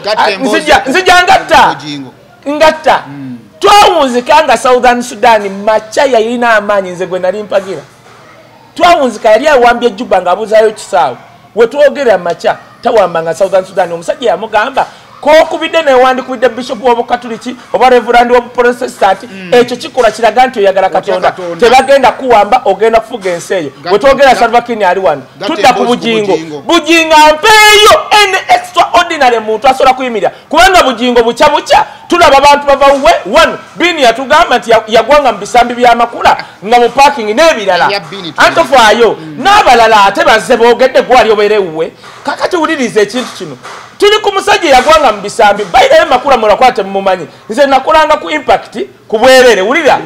nzija ngatta twawunzika nga Southern Sudan macha yalina amaanyi nze gwe nali mpagira twawunzika yali awambye ejjubba ng'abuuzaayo kisaawe we twogera macha tawamba nga Southern Sudan omusajja yamugamba kokubidde newandikubidde bishop w'obukatuliki oba reverand w'obuprotestant ekyo kikola kiraga nti oyagala Katonda tebagenda kuwamba ogenda kufuga ensi eyo we twogera Salva Kiir ali wano tudda ku bugingo mpeeyo any extraordinary muntu asobola kuyimirira kubanga bugingo bucya tulaba abantu bava one bini yatugamba nti yagwanga mu bisambi by'amakula nga mu parking n'ebirala antofaayo n'abalala ate bazze boogedde gwali obeerewuwe kakati wuliriza ekintu kino tuli ku musajja yagwanga mu bisambi bayirayo makula mulakwate mumumanyi nze nakolanga ku impact ku bwerere wulira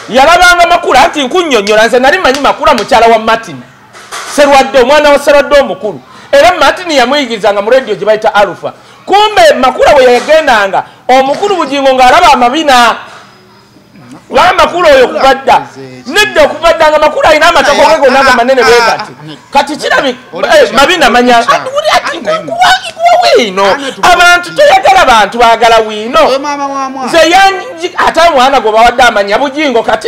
yalabanga makula nti nkunnyonnyola nze nali manyi makula mukyala wa Martin Serwadde omwana wa Serwadde omukulu era Martin yamuyigirizanga mu radio gye bayita Alpha kumbe makula we yagendanga omukulu bugingo ng'alaba amabina wa makula oyo kubadda nedda okubadda nga makula alina amatako ge gonna manene bwegati kati kirabi mabina manya uli ati wino abantu toyagala bantu baagala wino nze yanji ate omwana gwe bawadde amanya bugingo kati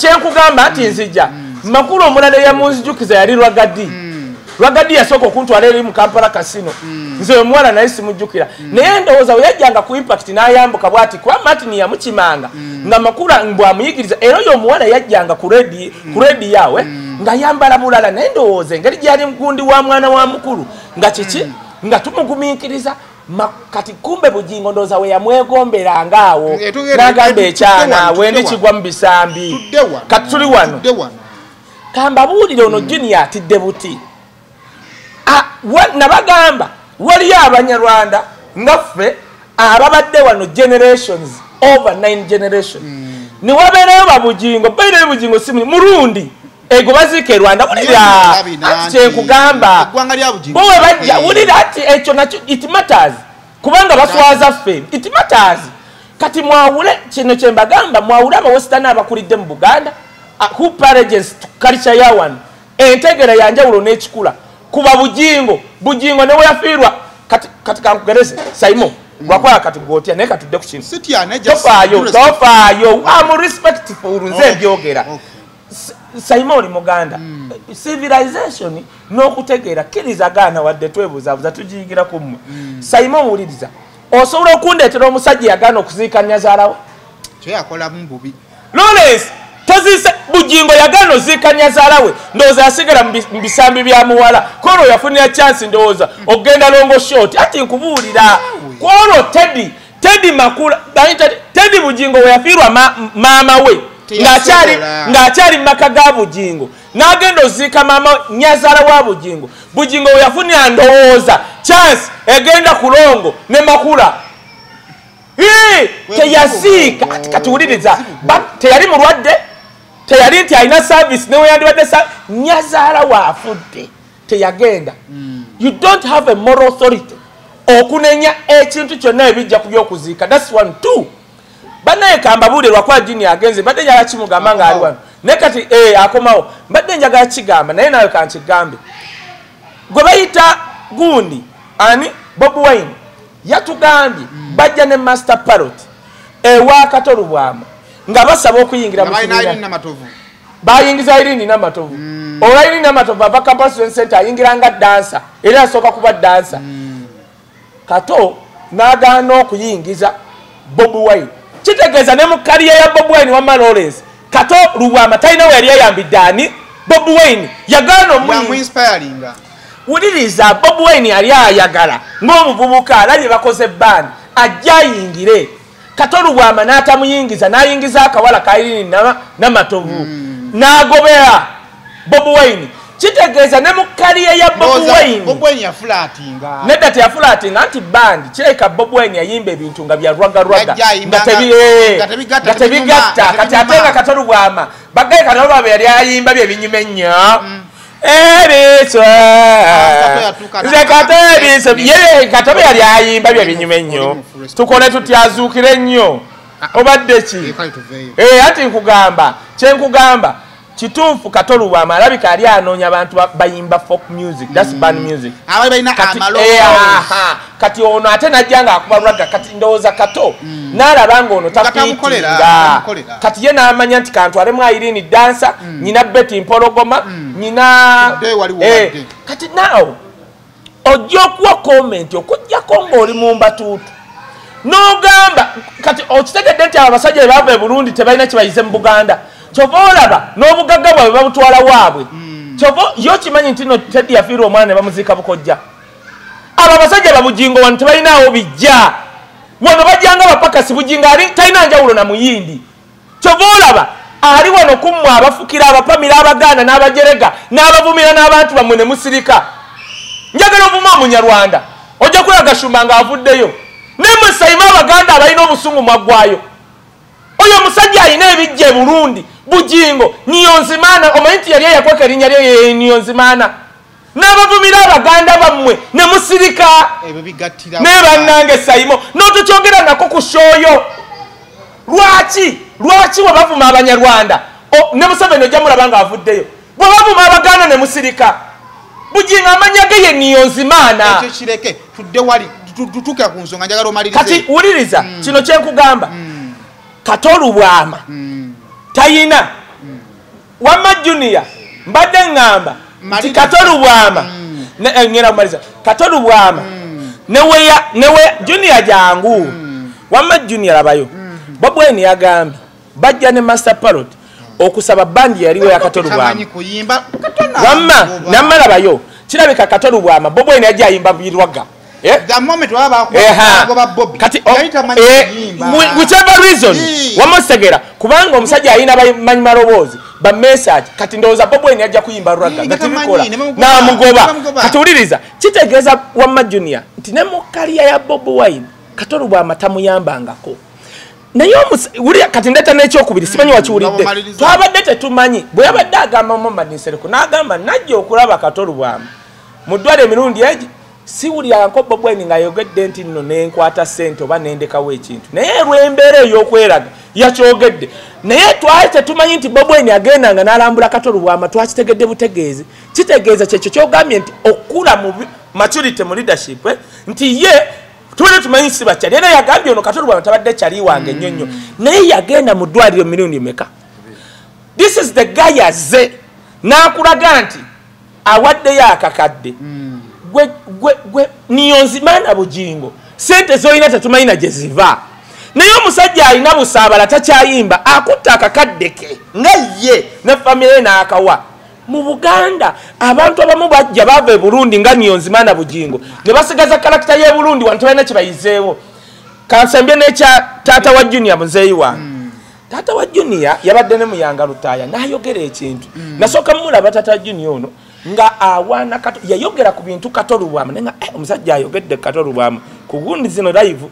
kyenkugamba nti nzija makulu omulala eyamunzijukiza yali Lwagadi yasooka okuntwala eri mu Kampala Casino nze omuwala naye simujjukira naye ndowooza we yajjanga ku impact n'ayambuka bw'ati kuba Martin yamukimanga nga makula bw'amuyigiriza era oyo omuwala yajjanga ku redi yawe nga yambala bulala naye ndowooza engeri gyali mugundi wa mwana wa mukulu nga kiki nga tumugumiikiriza kati kumbe bugingo ndowooza we yamwegomberanga awo n'agamba ekyana wendi kigwa mu bisambi kati tuli wano kambabuulire ono Junior atidde buti nabagamba waliyo Abanyarwanda ngaffe ababadde wano generations over 9 generations ni wabeerayo babugingo bayirayo bugingo simu murundi ego baziike Rwanda wulira kyenkugamba bowe bajja wulira ati ekyo nakyo it matters kubanga baswaza ffe it matters kati mwawule kino kyembagamba mwawule abawestern abakulidde mu Buganda who parages culture ya wano entegera yanjawulo n'ekikula kuba bugingo newe yafiirwa kati kankugereze Simon gwakola kati gwotya naye katudde ku kintu tofaayo I'm respectful nze byogera Simon oli Muganda civilization n'okutegeera kirizagaana wadde twebuuzabuuza tugiyigira ku mmwe Simon wuliriza osobola okundeetera omusajja yagaana okuziika nnyazaalawo kyeyakola bubi Lawrence tozise bugingo yagano zikanya zalawe ndoza yasigala mbisambi bya muwala koro yafunira chance ndoza ogenda longo short ati nkubuulira koro Teddy makula Teddy bugingo we yafirwa mama we ngachari makaga bugingo nagendo zika mama nyazala wa bugingo we yafunira ndoza chance egenda kulongo ne makula teyasika katuuliriza teyali mulwadde teyali nti alina service newe yandibadde nyazaala waafudde teyagenda you don't have a moral authority okunenya ekintu kyonna ebijja ku byokuziika that's one two banaye kambabuulire lwakuba Junior agenze mbadde njagala kimugamba nga ali wano naye kati akomawo mbadde njagala kigamba naye nawe kankigambe gwe bayita gundi ani Bobi Wine yatugambye bajja ne master parrot ewa Katolubwama nga basaba okuyingira mu bayingiza Irene Namatovu Irene Namatovu ava Kampala Student Center ayingira nga dancer era asooka kuba dancer Kato n'agaana okuyingiza Bobi Wine kitegeeza ne mu kaliya ya Bobi Wine wa Lawrence Kato Lubwama talina we yali yayambidde ani Bobi Wine yagaana omuinspiringa wuliriza Bobi Wine yali ayagala ng'omuvubuka alabye bakoze band ajja ayingire Kato Lubwama n'atamuyingiza n'ayingiza akawala ka Irene Namatovu n'agobera Bob Wine kitegeeza ne mu kaliye ya Bob Wine. Bob Wine ya flatinga. Nedda te ya flatinga anti band kireka Bob Wine yayimba ebintu nga bya rwaga nga tebigatta kati atenga Katoru Bwama bagaye Katoru Bwama yali ayimba bye binyume nnyo. Katobe yali ayimba bye binyume nnyo tukole tutyazuukire nnyo obadde ki ati nkugamba kyenkugamba kituufu Katoru Bwama alabika ali anoonya abantu bayimba folk music, that's band music. Kati ono ate najja nga akuba rwaga kati ndowooza Kato n'alaba ng'ono tafiitinga kati ye n'amanya nti kantwalemu Irene dansa nyina Betty Mpologoma nyina kati naawo ojja okuwa comment okujjako ng'oli mu mbatuutu n'ogamba kati okitegedde nti abasajja be bava e Burundi tebalina kibayize mu Buganda kyova olaba n'obugagga bwabwe babutwala waabwe kyova yo kimanyi nti no Teddy yafiirwa omwana ne bamuziika Bukojja abo abasajja babujingo wano tebalinaawo bijja wano bajjanga bapakasi bujinga ali talina njawulo na muyindi kyova olaba ali wano kummwe abafukira abapamira Abaganda n'Abajerega n'abavumira n'abantu bammwe ne musirika njagala ovuma Omunyarwanda ojja kulaga Shumba nga avuddeyo nemwe sayima Abaganda abalina obusungu mwaggwayo oyo musajja alina ebijja e Burundi bujingo Niyonzimana omanyi nti yali yakweka erinnya lye Niyonzimana n'abavumira Abaganda bammwe ne musirika ne bannange sayimo n'otukyogera nako ku shooyo lwaki wabavuma Abanyarwanda ne Museveni ojja mulaba nga avuddeyo bwe bavuma Abaganda ne musirika bujingo amanya ge ye Niyonzimana ekyo kireke tudde wali tutuke ku nsonga njagala omalirize kati wuliriza kino kyenkugamba Katoru Bwama tayina Wamma Junior mbadde ngamba nti Katoru Bwama ngenda kumaliza Katoru Bwama newe Junior jangu Wamma Junior labayo Bob Wine yagambye bajja ne Master Parrot okusaba bandi yaliwo ya Katoru Bwama Wamma namalabayo kirabika Katoru Bwama Bob Wine yajja ayimba birwaga the moment waba Bob kati whichever reason wamusegera kubanga omusajja ayina bamanyi maloboozi ba message kati ndowooza Bob Wine yajja kuyimba rwaga nga tibikola namugoba kati uliriza kitegeeza Wamma Junior nti ne mu kaliya ya Bob Wine Katoru Bwama tamuyambangako naye kati ndeta n'ekyokubiri simanyi wakiwulidde twabadde tetumanyi bwe yabadde agamba Muhammad Nsereko n'agamba najja okulaba Katoru Bwama mu ddwaliro emirundi egi siwulira nko Bob Wine nga yogedde nti nno nenkwata ssente oba nendekawo ekintu naye lw'embeera ey'okweraga yakyogedde naye twali tetumanyi nti Bob Wine agendanga n'alambula Katoru Bwama twakitegedde butegeezi kitegeeza kyekyo kyogambye nti okula mu maturity mu leadership nti ye tubadde tumanyi si bakyali era yagambye ono Katoru Bwama tabadde kyali wange nnyo nnyo naye yagenda mu ddwaliro mirundi meka this is the guy azze n'akulaga nti awaddeyo akakadde gwe Niyonzimana bujingo sente zoyina tetumayina gye ziva naye omusajja alina busaabala takyayimba akutta akakadde ke nga ye ne famire n'akawa mu Buganda abantu abamu bajja bava e Burundi nga Niyonzimana bujingo ne basigaza karakita y'e Burundi wantu balina kibayizeewo kansembye n'ekya taata wa Junior muzeeyi wange taata wa Junior yabadde ne Muyanga Lutaaya n'ayogera ekintu nasooka mulaba taata Junior ono nga awana yayogera ku bintu Katoru Bwama nenga omusajja ayogedde Katoru Bwama ku gundi zino live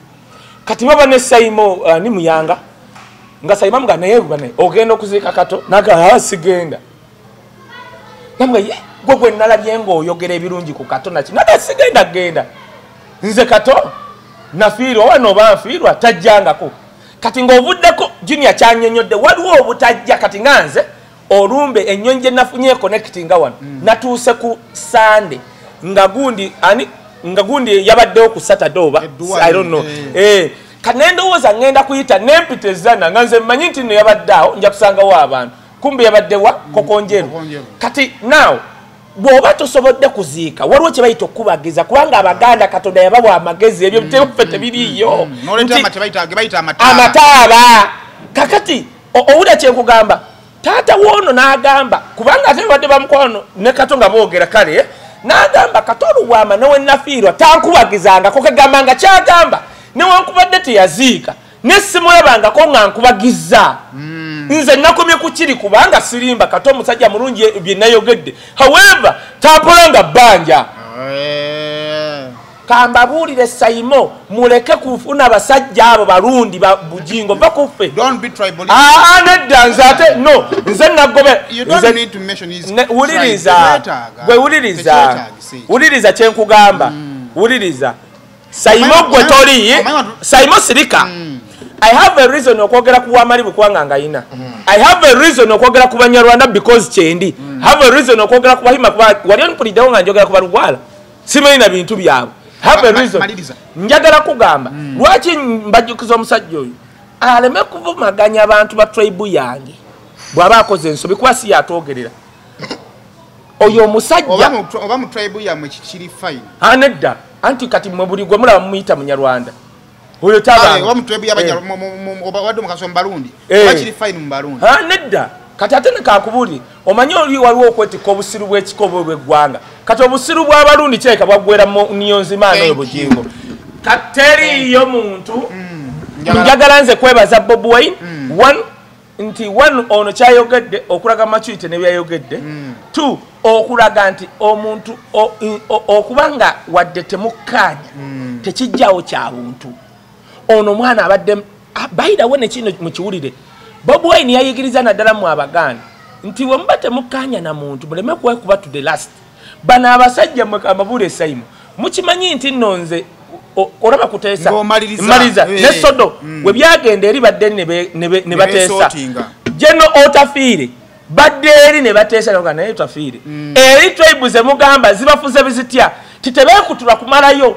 kati baba ne Saimo ni Muyanga nga Saimo mga naye bane ogenda okuziika Kato naga sigenda namwe gwe nalabye ngo oyogera ebirungi ku Kato naki naga sigenda genda nze Kato nafiirwa wano banfiirwa tajjangako kati ng'ovuddeko Junior kyanyonyodde waliwo obutajja kati nganze olumbe ennyonje nafunye connecting nga wano natuuse ku Sunday nga gundi yabaddewo ku Saturday oba I don't know kanendowooza ngenda kuyita nempitezana nga nze mmanyi nti nno yabaddeawo nja kusangawo abantu kumbe yabaddewa Kokonjeru kati now bw'oba tosobodde kuziika waliwo kye bayita okubagiza kubanga Abaganda Katonda yabawa amagezi ebyo bitefe tebiriiyo amataaba kakati owulira kyenkugamba taata wono n'agamba kubanga ate badde bamukwano ne Kato nga boogera kale n'agamba Katoru Bwama newe nafiirwa tankubagizangako kagamba nga kyagamba newankubadde teyaziika ne simulabangako nga nkubagiza nze nakomye ku kiri kubanga sirimba kati omusajja mulungi bye nayogedde however tapolanga bbanja kambabuulire Saimo muleke kufuna abasajja abo balundi ba bujingo bakuffe don't be tribal nedda nze ate no nze nagobe you don't need to mention his wuliriza kyenkugamba wuliriza Saimo gwe toli Saimo sirika I have a reason okwogera ku wamali bukwanga ngayina I have a reason okwogera ku Banyarwanda because kyendi have a reason okwogera ku bahima kuba wali onpulidewo nga njogera ku balugwala simanyi na bintu byabwe have a reason njagala kugamba lwaki mbajjukiza omusajja oyo aleme kuvumaganya abantu ba tribe yange bw'aba akoze ensobi kuba si yatwogerera oyo omusajja oba mu tribe yamwe kiri fine nedda anti kati mwe buli gwe mulaba muyita munyarwanda oyo tabanga oba mu tribe wadde mukaso mbalundi oba kiri fine mu balundi nedda kati ate nekakubuli omanyi oli waliwo okwetika obusiru bw'ekikobo bw'eggwanga kati obusiru bw'abalundi kireka bwaggwera mu niyonzimaano oyo bugingo kateriyo muntu njagala nze kwebaza Bobi Wine nti one ono kyayogedde okulaga maturity ne byayogedde two okulaga nti omuntu okubanga wadde temukkaanya tekijjawo kya buntu ono mwana abadde bayidawo nekino mukiwulire Bobi Wine yayigiriza naddala mu Abaganda nti wemuba temukkaanya na muntu muleme kuba to the last bana abasajja amabuule Saimo mukimanyi nti nno nze olaba kuteesa maliza ne sodo we byagenda eri badde ne bateesa jeno otafiire badde eri ne bateesa naye otafiire eri tribe ze mugamba zibafuze bizitya titebeekutula kumalayo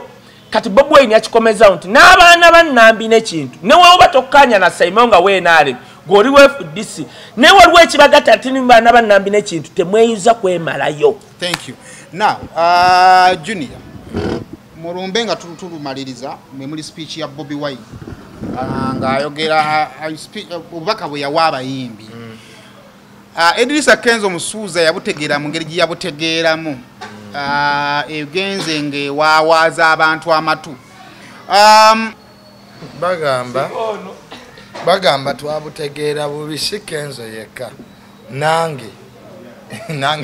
kati Bobi Wine akikomeza nti n'abaana bannambi n'ekintu ne woba tokkaanya na Saimo nga weenaale goli FDC ne waliwo ekibagata ati baana bannambi n'ekintu temweyuza kwemalayo. Thank you. Now Junior mulumbe nga tulumaliriza mwe muli speech ya Bobi Wine nga ayogera obubaka bwe yawa abayimbi Idrisa Kenzo Musuuza yabutegeera mu ngeri yabutegeeramu egenze nge wawaza abantu amatu bagamba twabutegeera bubi si Kenzo yekka nange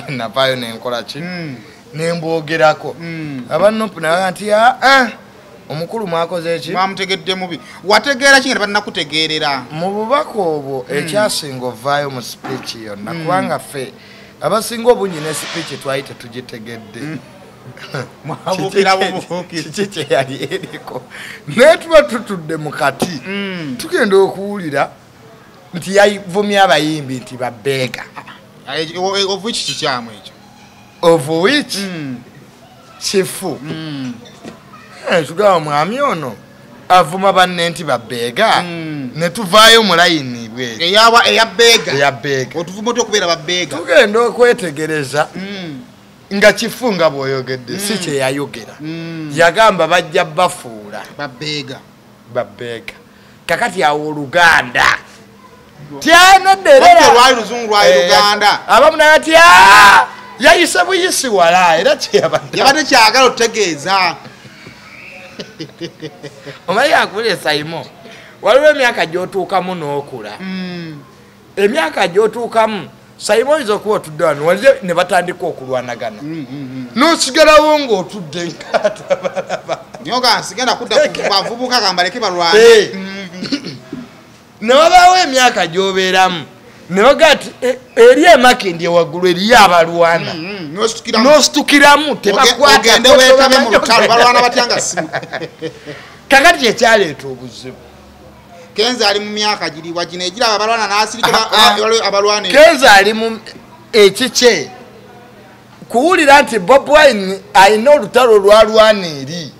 navayo nenkola ki nembwogerako abannopu naye nti omukulu mwakoze eki mwamutegedde mubi wategeera ki nga tebannakutegeerera mu bubaka obwo ekyasinga ovaayo mu speech yonna kubanga ffe abasinga obungi ne speech twali tetugitegedde kiki kyeyali eriko naye tuba tutudde mu kati tugenda okuwulira nti yavumya abayimbi nti babeega of which kikyamu ekyo of which kifu tugaba mwami ono avuma banne nti babeega ne tuvaayo mu layini bwe eyabeega otuvuma oti okubeera babeega tugenda okwetegereza nga kifu nga bw'oyogedde si kye yayogera yagamba bajja bafuula babeega kakati awo Oluganda lwali luzungu lwali Luganda abamu naye ati yayise buyisi wala era yabadde kyagala otutegeeza omanyi akubire Saimo waliwo emyaka gy'otuukamu n'okula emyaka gy'otuukamu Saimo oyinza okuba otudde wano wali ne batandika okulwanagana n'osigalawo ng'otudde nkatabalaba nyoga nsigenda kudda ku bavubuka gambaleke balwane ne wabaawo emyaka gy'obeeramu ne bagaa ti eri emakindi ewaggulu eriyo abalwana n'ositukiramu tebakwatagende weetabe mu lutalo balwana batya nga simu kakati kyekyaleeta obuzibu Kenzo ali mu myaka giri wagina egira abalwana n'asirika abalwana Kenzo ali mu ekikye kuwulira nti Bobi Wine alina olutalo lwalwana eri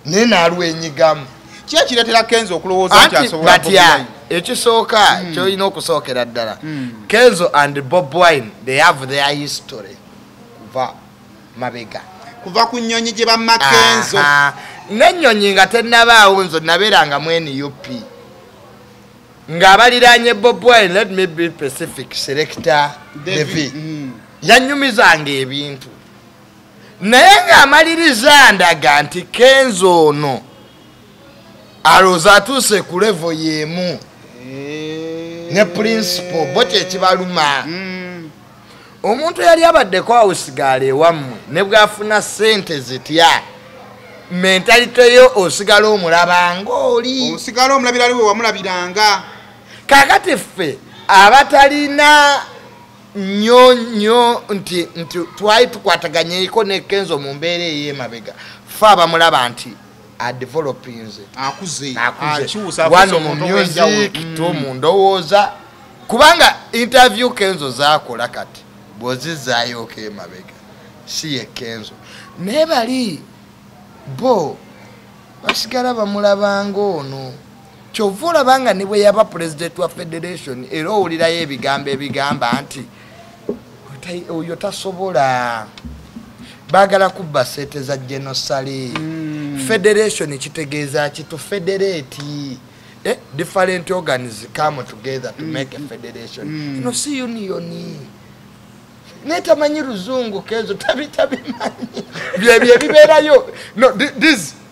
naye n'alwenyigamu kireetera Kenzo okulowooza nti asobola Bobi Wine ekisooka kyolina okusookera ddala Kenzo and Bobi Wine they have their history kuva mabega kuva ku nnyonyi gye bamma Kenzo n'ennyonyi nga tennabaawo nzo nabeeranga mu NUP ng'abaliraanye Bobi Wine let me be specific selector David yannyumizanga ebintu naye ng'amaliriza ndaga nti Kenzo ono alowooza atuuse ku levo y'emu ne principal bo kyekibaluma omuntu yali abaddeko awusigala ewammwe ne bwafuna ssente zitya mentalite yo osigala omulabanga oli osigala omulabira aliwe wamulabiranga kakati ffe abatalina nnyo nti twali tukwataganyeko ne Kenzo mu mbeera ey'emabega ffe abamulaba nti adevelopinze akuze wano mu music to mu ndowooza kubanga interview Kenzo zakola kati bwozizaayo ok'emabega si ye Kenzo naye bali bo basigala bamulabanga ono kyova olabanga ne bwe yaba president wa federation era owulirayo ebigambo ebigamba nti oyo tasobola baagala kubba sente za genocide federation kitegeeza kitu federate different organs come together to make a federation no si union netamanyi luzungu Kenzo tabimanyi bye bibeerayo no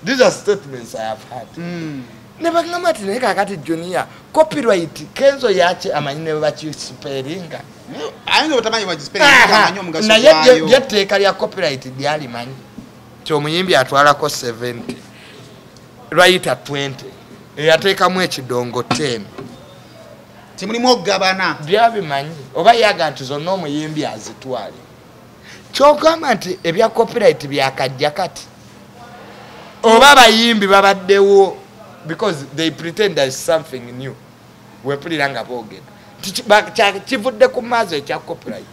these are statements I have had ne bagamba ati naye kakati junior copyright Kenzo yache amanyi ne bakisiperinga ayinza otamanyi bagisiperinga amanyi omugaso gwayo naye byeteeka lya copyright lyali manyi ky'omuyimbi atwalako 70 writer 20 eyateekamu ekidongo 10 timulimu okugabana byabimanyi oba yaga nti zonna omuyimbi azitwale kyogamba nti ebya copyright byakajja kati oba abayimbi babaddewo because they pretend there is something new wepulira nga boogera kivudde ku maazi ekya copyright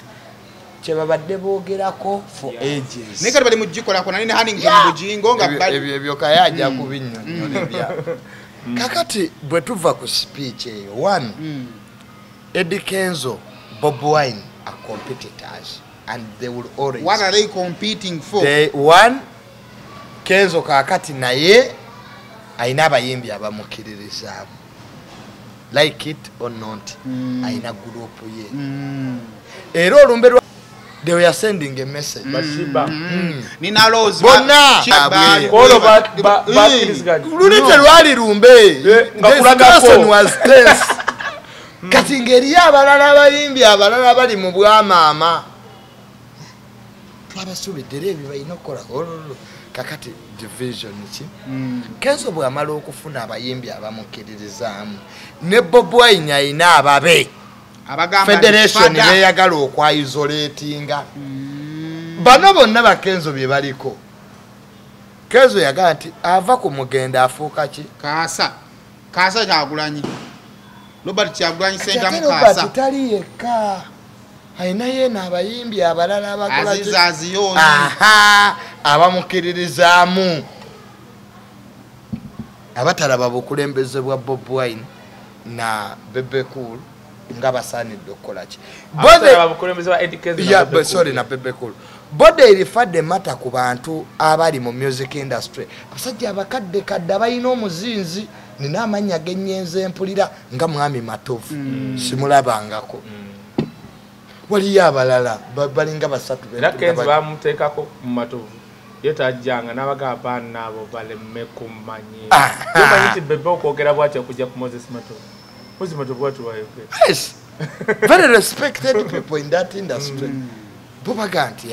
kyebabadde boogerako for ages naye kati bali mu gikolako nali ne haning mu bujingo nga ebyo kayajja kubinnyonnyola kakati bwe tuva ku speech eyo one Eddie Kenzo, Bob Wine are competitors and they will always what are they competing for? One Kenzo kakati naye aina abayimbi abamukiririzaamu like it or not aina group ye era olumbe they were sending a message Bashiba Nina Rose bonna kolo bakiriziganya lulite lwali lumbe the person was tense kati ngeri abalala abayimbi abalala bali mu bwamaama twabasuubidde ebyo balina okukola kakati division ki Kenzo bw'amala okufuna abayimbi abamukiririzaamu ne Bob Wine ayina ababe federation beyagala okwaisolatinga bano bonna ba Kenzo bye baliko Kenzo yagala nti ava ku mugenda afuuka ki Kaasa Kyagulanyi Robert Kyagulanyi senta mu Kaasa tali yekka ayina yena abayimbi abalala abakola azizaziyozi abamukiririzaamu abatalaba bukulembeze bwa Bob Wine na Bebe Cool nga basaanidde okukola ki na Bebe Cool bode erifadde mata ku bantu abali mu music industry abasajja abakadde abalina omuzinzi nina amanya genyenze empulira nga mwami Matovu simulabangako waliyo abalala balinga basatu Kenzo bamuteekako mu Matovu yetajjanga n'abagamba nabo balemme kumanyi kumanyi nti Bebe okwogera bw'atyo okujja ku Moses Matovu Moses Matovu watu wayogera yes very respected people in that industry bo baga nti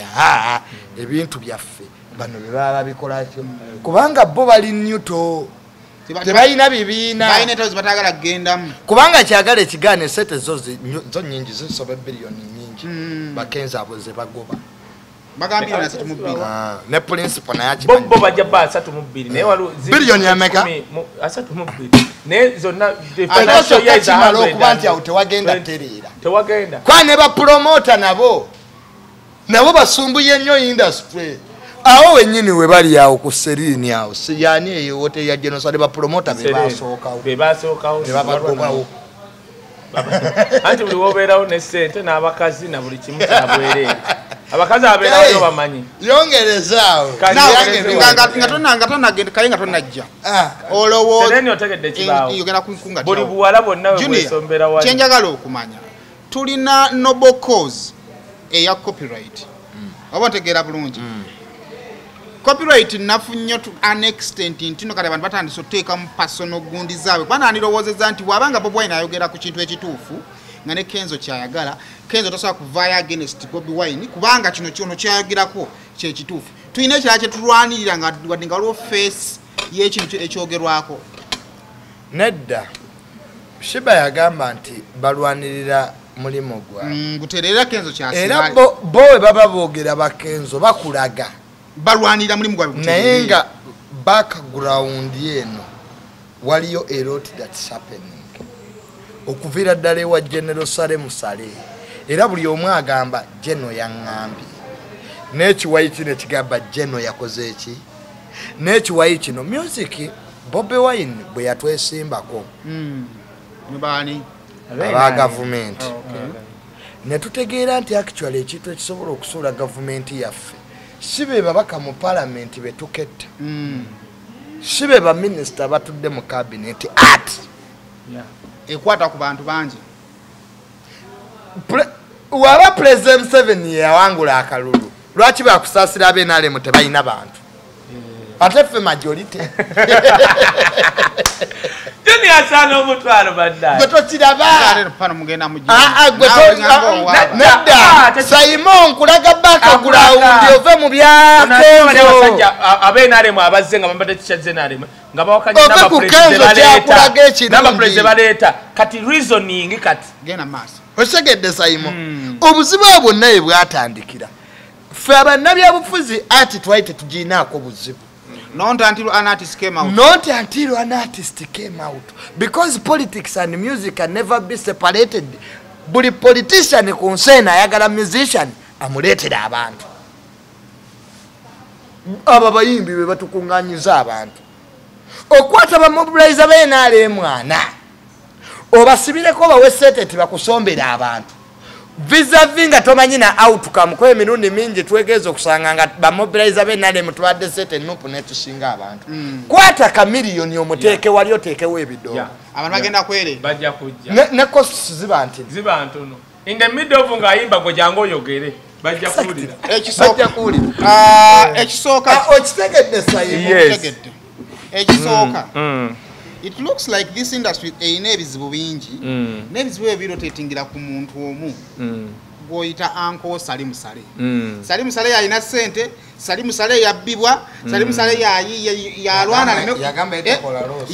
ebintu byaffe bano bye baba babikolakyo kubanga bo bali nyuto tebalina bibiina balina etozi batagala kugendamu kubanga kyagala ekigaana esente zo nnyingi zisoba biliyoni nyingi bakenzi abo ze bagoba bagambira na 3 ne principal naye bo bajja ba 3 naye waliwo biliyoni ameka 3 naye zonna financial year zamala okuba nti awo tewagenda tereera tewagenda kwa ne bapromota nabo basumbuye nnyo industry awo wennyini we bali awo ku Serini awo yani eyo wote ya genocide bapromota bebasookawo bebabagobawo anti buli wobeerawo ne ssente n'abakazi na buli kimu kyabwereere abakazi abeerawo bamanyi yongerezaawo nga tonajja olowooza Sereni otegedde ekibaawo yogera kunga buli buwala bonna bwesombera wali kyenjagala okumanya tulina noble cause eya copyright oba ntegeera bulungi copyright nafu nnyo to an extent ntino kale abantu batandise oteeka mu personal gundi zaabwe kubanga anirowozeza nti wabanga Bobi Wine ayogera ku kintu ekituufu nga ne Kenzo kyayagala Kenzo tosobola kuvaayo against Bobi Wine kubanga kino kyono kyayogerako kyekituufu tulina ekirala kyetulwanirira nga wadde nga waliwo face y'ekintu ekyogerwako nedda Shiba yagamba nti balwanirira mulimo gwa nguterera Kenzo kyasiba era bowe baba boogera ba Kenzo bakulaga balwanirira mulimu gwa naye nga background yeno waliyo a lot that's happening okuvira ddala ewa General Sale Musale era buli omu agamba Geno yaŋŋambye n'ekiwayi kino kigamba Geno yakoze eki n'ekiwayi kino music Bobi Wine bwe yatwesimbako mubani aba government ne tutegeera nti actually ekintu ekisobola okusuula government yaffe sibe babaka mu parliament betuketta sibe ba minister batudde mu cabinet art ekwata ku bantu bangi waba president 7 yawangula akalulu lwaki bakusaasira abenaalemu tebalina bantu ate ffe majority Junior sana omutwalo baddaye gwetokiraba pano mugenda nedda Simon kulaga background ove mu byakenzo abenaalemu abazze nga bambadde tikyazenaalemu nga bawakanya n'abaprezida baleeta kati reasoning kati genda maaso osegedde Simon obuzibu bwonna bwe bwatandikira ffe abannabyabufuzi ati twali tetuginaako buzibu not until an artist came out. Not until an artist came out. Because politics and music can never be separated. Buli politician concern ayagala musician amuleetera abantu. Aba bayimbi be batukunganyiza abantu. Okwata ba mobilize benale mwana. Obasibireko bawe seteti bakusombera abantu. Vis-a-vis nga tomanyina outcome kwa emirundi mingi twegezo kusanga nga ba mobilize benale mutwadde sete nupu netusinga abantu. Kwata ka million omuteeke wali oteekewo ebido. Abantu bagenda kwere bajja kujja. Ne cost ziba ntono. In the middle of nga yimba go jango yogere bajja kulira. Ekisooka okitegedde Simon. Ekisooka. It looks like this industry ebizibu bingi n'ebizibu ebirotatingira ku muntu omu goyita Uncle Salimu Sale. Salimu Sale yalina ssente, Salimu Sale yabbibwa, Salimu Sale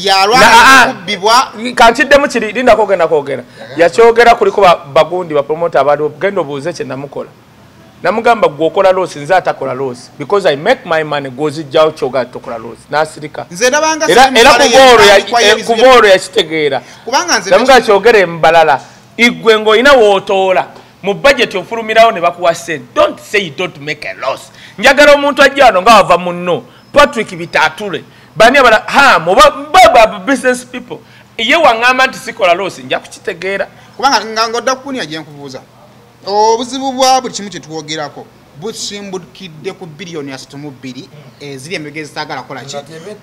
yalwana kubbibwa. Kankiddemu kiri linda kwogera yakyogera kuliko bagundi ba promoter abali genda obuuze kye namukola namugamba gwokola loss nze atakola loss because I make my money goes jao choga tokola loss nasirika nze ndabanga era kuboro yakitegeera kubanga nze namugamba kyogere mbalala igwe ngo ina wotola mu budget ofulumirawo ne bakuwa sente don't say you don't make a loss njagala omuntu ajjano nga wava munno Patrick Bitatule bani abala ha baba business people ye wangamba nti sikola loss nja kukitegeera kubanga ngodda kunia je nkubuuza obuzibu bwa buli kimu kyetwogerako busimbukidde ku billion ya 32 eziri emegezi tagala kola ki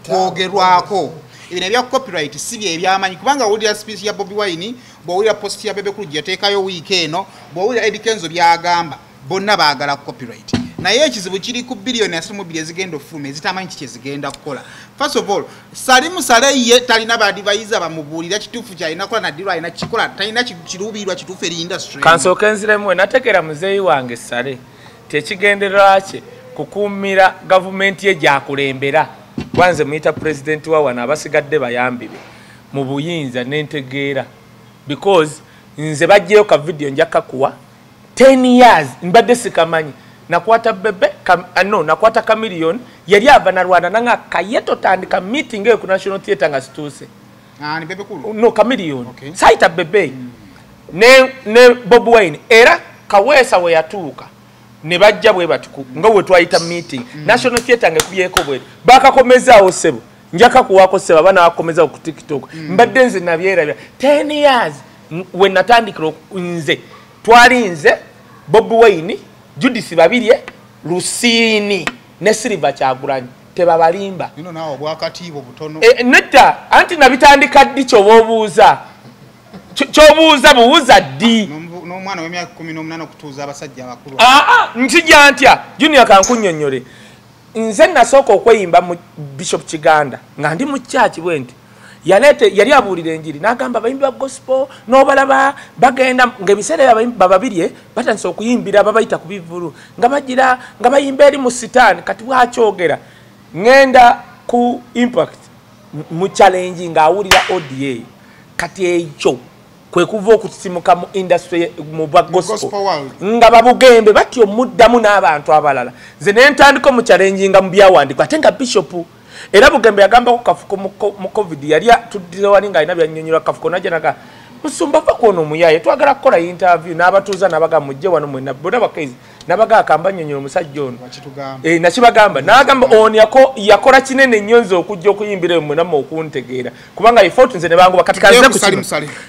kwogerwako ebino ebya copyright si bye ebyamanyi kubanga owulira speech ya Bobi Wine bw'owulira post ya Bebe Cool yateekayo wiiki eno bw'owulira Eddie Kenzo byagamba bonna baagala copyright naye ekizibu kiri ku billion ya 32 ezigenda ofuluma ezitamanyi kiki ezigenda kukola. First of all Salimu Sale ye talina badivaiza bamubuulira kituufu kyalina kola naddira alina kikola talina kiruubirirwa kituufu eri industry kansooka enziremu nategeera muzeeyi wange Sale tekigenderera kye kukuumira gavumenti ye gyakulembera wanze muyita president wa wana abasigadde bayambi be mu buyinza n'entegeera because nze bajjeyo ka video njaka kuwa 10 years mbadde sikamanyi nakwata Bebe nakwata Chameleon yali ava na Rwanda nanga kayeto tandika meeting eyo ku National Theatre nga situuse ni Bebe Cool no Chameleon saita Bebe ne Bobi Wine era Kaweesa we yatuuka ne bajja bwe batuku nga we twayita meeting National Theatre nga kubyeko bwe bakakomezaawo sebo njaka kuwako sebo bana bakomezaawo ku TikTok mbadde nze nabyerabya 10 years we natandikira nze twali nze Bobi Wine Judith Babirye Lusini ne Silver Kyagulanyi tebabalimba bino nawo bwakatiibo butono netta anti nabitandika ddi kyobuuza buuza ddi n'omwana w'emyaka 18 okutuuza abasajja abakulu nkijja ntya Junior kankunnyonnyole nze nasooka okweyimba mu Bishop Kiganda nga ndi mu church bwenti yali abuulira enjiri n'agamba abayimbi ba gospel n'obalaba bagenda ng'ebiseera abayimbi bababirye batandise okuyimbira babayita ku bivulu nga bagira nga bayimba eri mu sitaani kati bwakyogera ngenda ku impact mu challenge ng'awulira ODA kati ekyo kwe kuva okutisimuka mu industry mu gospel nga babugembe batyo muddamu n'abantu abalala nze ne ntandika mu challenge nga mu byawandikwa ate nga Bishop era bugembe yagamba ko kafuko mu covid yali tudire wali nga ina byanyonyera kafuko najanaga musumba fa kono omuyaye twagala kukola interview n'abatuuza nabaga mujje wano mwena boda bakaizi nabaga akamba nyonyero musajja ono nakibagamba n'agamba oni yakola kinene nyonzo okujja okuyimbira mwena mu okuntegeera kubanga ifort nze ne bangu bakatikaze ku kino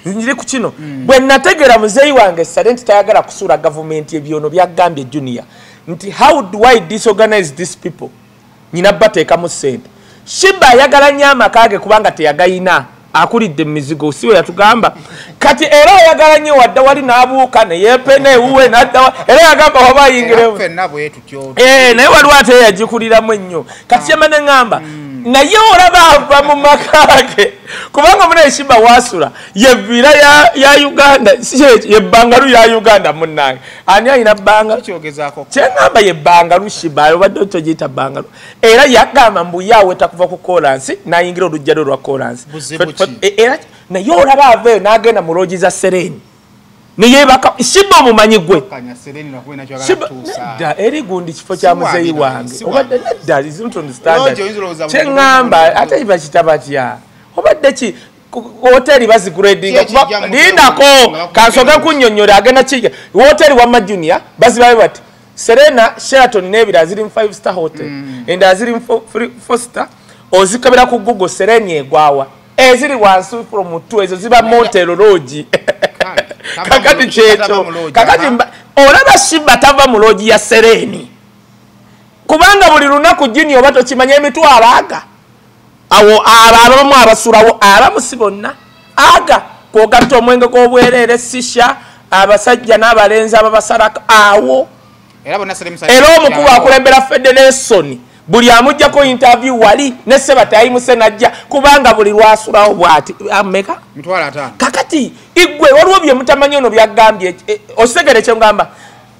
nzire ku kino bwe nategeera muzeyi wange Salent tayagala kusura government ebyono byagambye junior nti how do I disorganize these people nyina bateeka mu sente Shiba yagala nyama kage kubanga teyagayina akulidde mizigo siwe yatugamba kati era yagala nyo wadda wali nabuuka ne yepene uwe nadda era yagamba waba yingire naye wali ate yajikuliramu ennyo kati yamane ngamba naye olaba ava mu makage kubanga mune Shiba wasula yevira ya Uganda ye Bangalu ya Uganda munange ani ayina Bangalu kyogezako kyengamba ye Bangalu Shiba obadde tojita Bangalu era yagamba mbu yawe takuva ku chorus nayingira olujjado lwa chorus era naye olaba ave n'agenda mu logi za Sereni niye baka Shiba omumanyi gwe da eri gundi kifo kya muzeyi wange obadde da isn't understand kyengamba ate iba kitabatya obadde ki hoteli bazigradinga lindako kansoga kunnyonnyola agenda kige hoteli wa Junior bazibaye bati Serena Sheraton nebira ziri 5-star hotel enda ziri 4-star ozikabira ku Google Serena egwawa eziri wansi from 2 ezo ziba motel lodge kakati cheto kakati olaba Shiba tava mu lodge ya Sereni kubanga buli lunaku Junior bato kimanya emitwalo aga awo abamu abasulawo abamusibonna aga kogato omwenge gw'obwerere sisha abasajja n'abalenzi ababasalaka awo era omukulu akulembera Federation buli amujjako interview wali ne Sebatayimu najja kubanga buli lwasulawo bwati ameka mitwala 5 kakati igwe waliwo bye mutamanyi ono byagambye osegere kye ngamba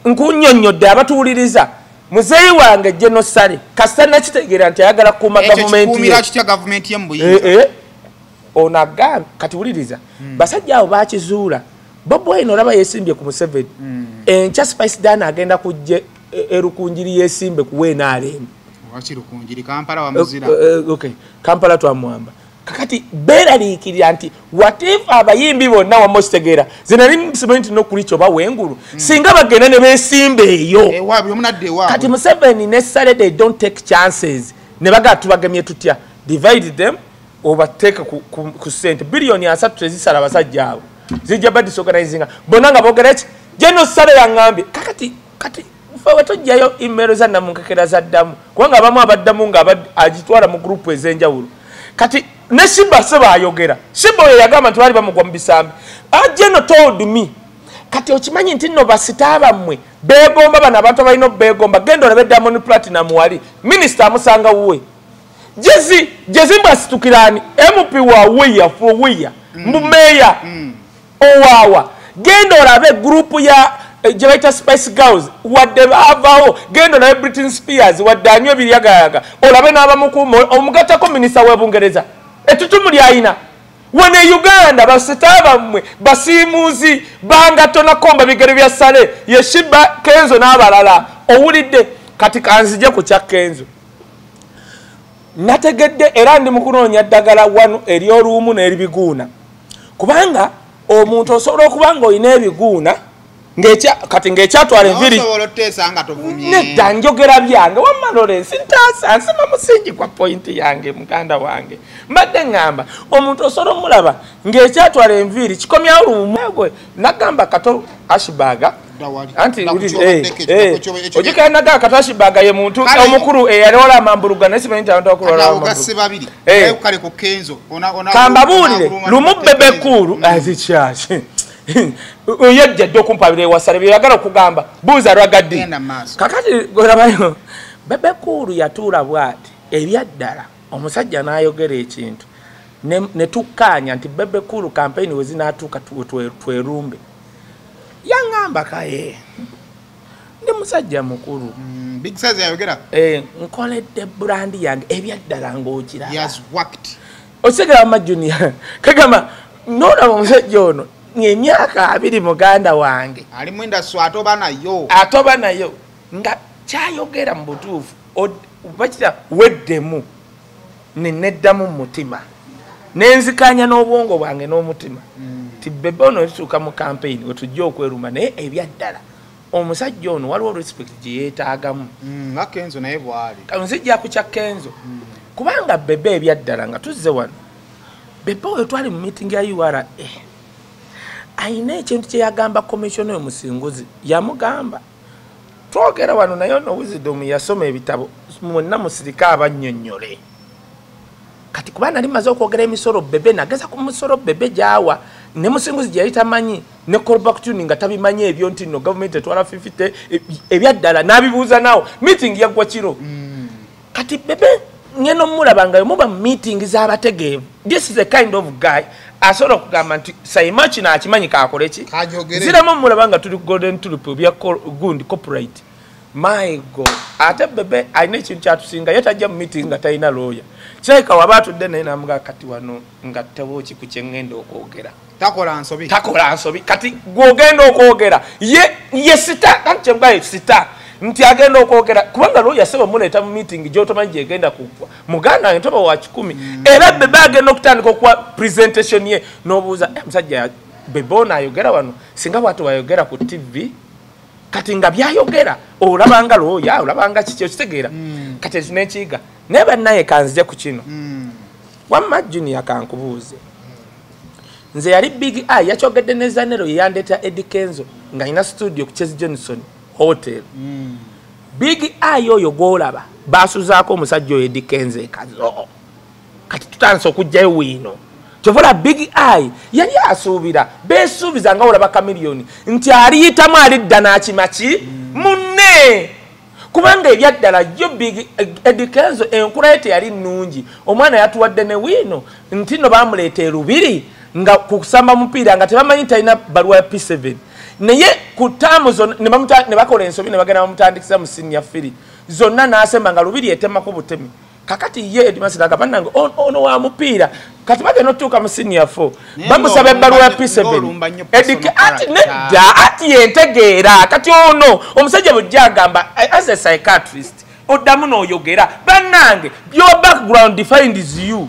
nkunnyonnyodde abatuwuliriza muzeyi wange genocide kasana kitegeera nti ayagala kuuma government ye onaga kati wuliriza basajja abo bakizuula Bob Wine olaba yesimbye ku Museveni enkya Spice Dana agenda kujja erukunjiri yesimbe kuweena aleni wachirukunjiri Kampala wa muzira okay Kampala twamwamba kakati beraliikirira nti what if abayimbi bonna wamostegeera zinali msimanyi no kulicho bawengulu singa bagenda ne besimbe eyo kati Museveni ne Saturday don't take chances ne baga tubagemye tutya divide them overtake ku cent billion ya 3 tezisala basajja abo zijja bad disorganizing bonanga bogerech jeno sale yangambe kati fawe tojjayo email za namunkekera za damu kubanga abamu abaddamu nga agitwala mu group ezenjawulo kati ne Shiba seba ayogera Shiba yagamba nti bali bamugwa mu bisambi ajeno told me kati okimanyi nti no basitaba mmwe begomba bana abantu abalino begomba gendo olabe Diamond Platinum wali minister amusanga wuwe jezi mbasitukirani MP wa weya for weya mbumeya owawa gendo olabe group ya Jewaita Spice Girls wadde bavao gendo na Britney Spears wadde anyo biryagayaga olabe n'abamukumo omugata ko minister wa Bungereza etutumu lyayina wone Uganda basitaba mmwe basimuzi banga tona komba bigere bya sale ye Shiba Kenzo n'abalala owulidde kati kanzije ku kya Kenzo nategedde era ndi mukunoonya ddagala wanu eri oluumu n'eribiguuna kubanga omuntu osobola okubanga oyina ebiguuna kati ng'ekyatwala enviri nedda njogera byange wamalole sintaasa nsima musingi kwa pointi yange muganda wange mbadde ngamba omuntu osobola omulaba ng'ekyatwala enviri kikomyawo lumwegwe nagamba kato Ashbaga anti ojikana naga kato Ashbaga ye muntu omukulu eyaleola amambuluga nesimanyi abantu okulola amambuluga kale ku Kenzo kambabulire lumubebe kulu azichashi yajja ddo kumpabire wasale byagala okugamba buuza rwagadi kakati gorabayo Bebe Cool yatuula bw'ati ebyaddala omusajja n'ayogera ekintu ne tukkaanya nti Bebe Cool campaign we zinaatuuka twerumbe yaŋŋamba kaye ndi musajja mukulu Big Size yayogera nkoledde brandi yange ebyaddala ng'okiraba yes worked osegera Junior kagamba noolaba omusajja ono emyaka 2 muganda wange ali mu industry atoba nayo nga kyayogera mu butuufu bakira weddemu neddamu mu mutima nenzikanya n'obwongo bwange n'omutima ti Bebe ono tutuuka mu campaign wetujja okweruma naye ebyaddala omusajja ono waliwo respect gye yeetaagamu nga Kenzo naye bwali nzijja ku kya Kenzo kubanga Bebe ebyaddala nga tuzze wano Bebe oyo twali mu meeting ya URA ayina ekintu kye yagamba commissioner omusinguzi yamugamba twogera wano naye ono wisdom yasoma ebitabo mwonna musirika abannyonnyole kati kuba nali maze okwogera emisolo Bebe nageza ku musolo Bebe gyawa ne musinguzi gye yali tamanyi ne callback tuning nga tabimanyi ebyo nti no government etwala 50 ebyaddala n'abibuuza naawo meeting yaggwa kiro kati Bebe ngeno mulabanga yomuba meeting z'abategeevu this is a kind of guy asobola okugamba nti sayima kino akimanyi kaakoleki ziramu mulabanga tuli golden tulip bya gundi corporate my god ate Bebe ayina ekintu kyatusinga yetajja mu meeting nga talina lawyer kirabika waba atudde naye namuga kati wano nga tewooki ku kyengenda okwogera takola nsobi kati gwogenda okwogera ye sita anti kyemgaye sita nti agenda okwogera kubanga lawyer sebo muleeta mu meeting gy'otomanyi gyegenda kugwa muganda wange ntoba wa 10 era Bebe agenda okutandika okuwa presentation ye n'obuuza musajja Bebe ono ayogera wano singa bwati wayogera ku TV kati nga byayogera olabanga lawyer olabanga kiki okitegeera kati ekyo n'ekiyiga naye bannaye kanzije ku kino wamma Junior kankubuuze nze yali Big Eye yakyogedde ne Zanero yeyandeeta Eddie Kenzo nga ina studio ku Chase Johnson Hotel Big Eye oyo gwolaba basuzaako omusajja oyo Eddie Kenzo ekazo kati tutandise okujjayo wino kyovola Big Eye yali asuubira beesuubiza nga olaba kamiliyoni nti aliyitamu alidda n'akimaki munne kubanga ebyaddala yo Big Eddie Kenzo enkula ye teyali nnungi omwana yatuwadde ne wino nti no bamuleeta erubiri nga kusamba mupiira nga tebamanyi talina baluwa ya P7 naye ku taamu zonna ne bakola ensobi ne bagenda bamutandikisa mu senior 3 zonna n'asemba nga lubiri etemako butemi kakati ye edimasiraga bannange ono wa mupiira kati bagenda otuuka mu senior 4 bamusaba ebbaluwa ya P7 ati nedda ati yentegeera kati ono omusajja bujja agamba as a psychiatrist oddamu n'oyogera bannange your background defines you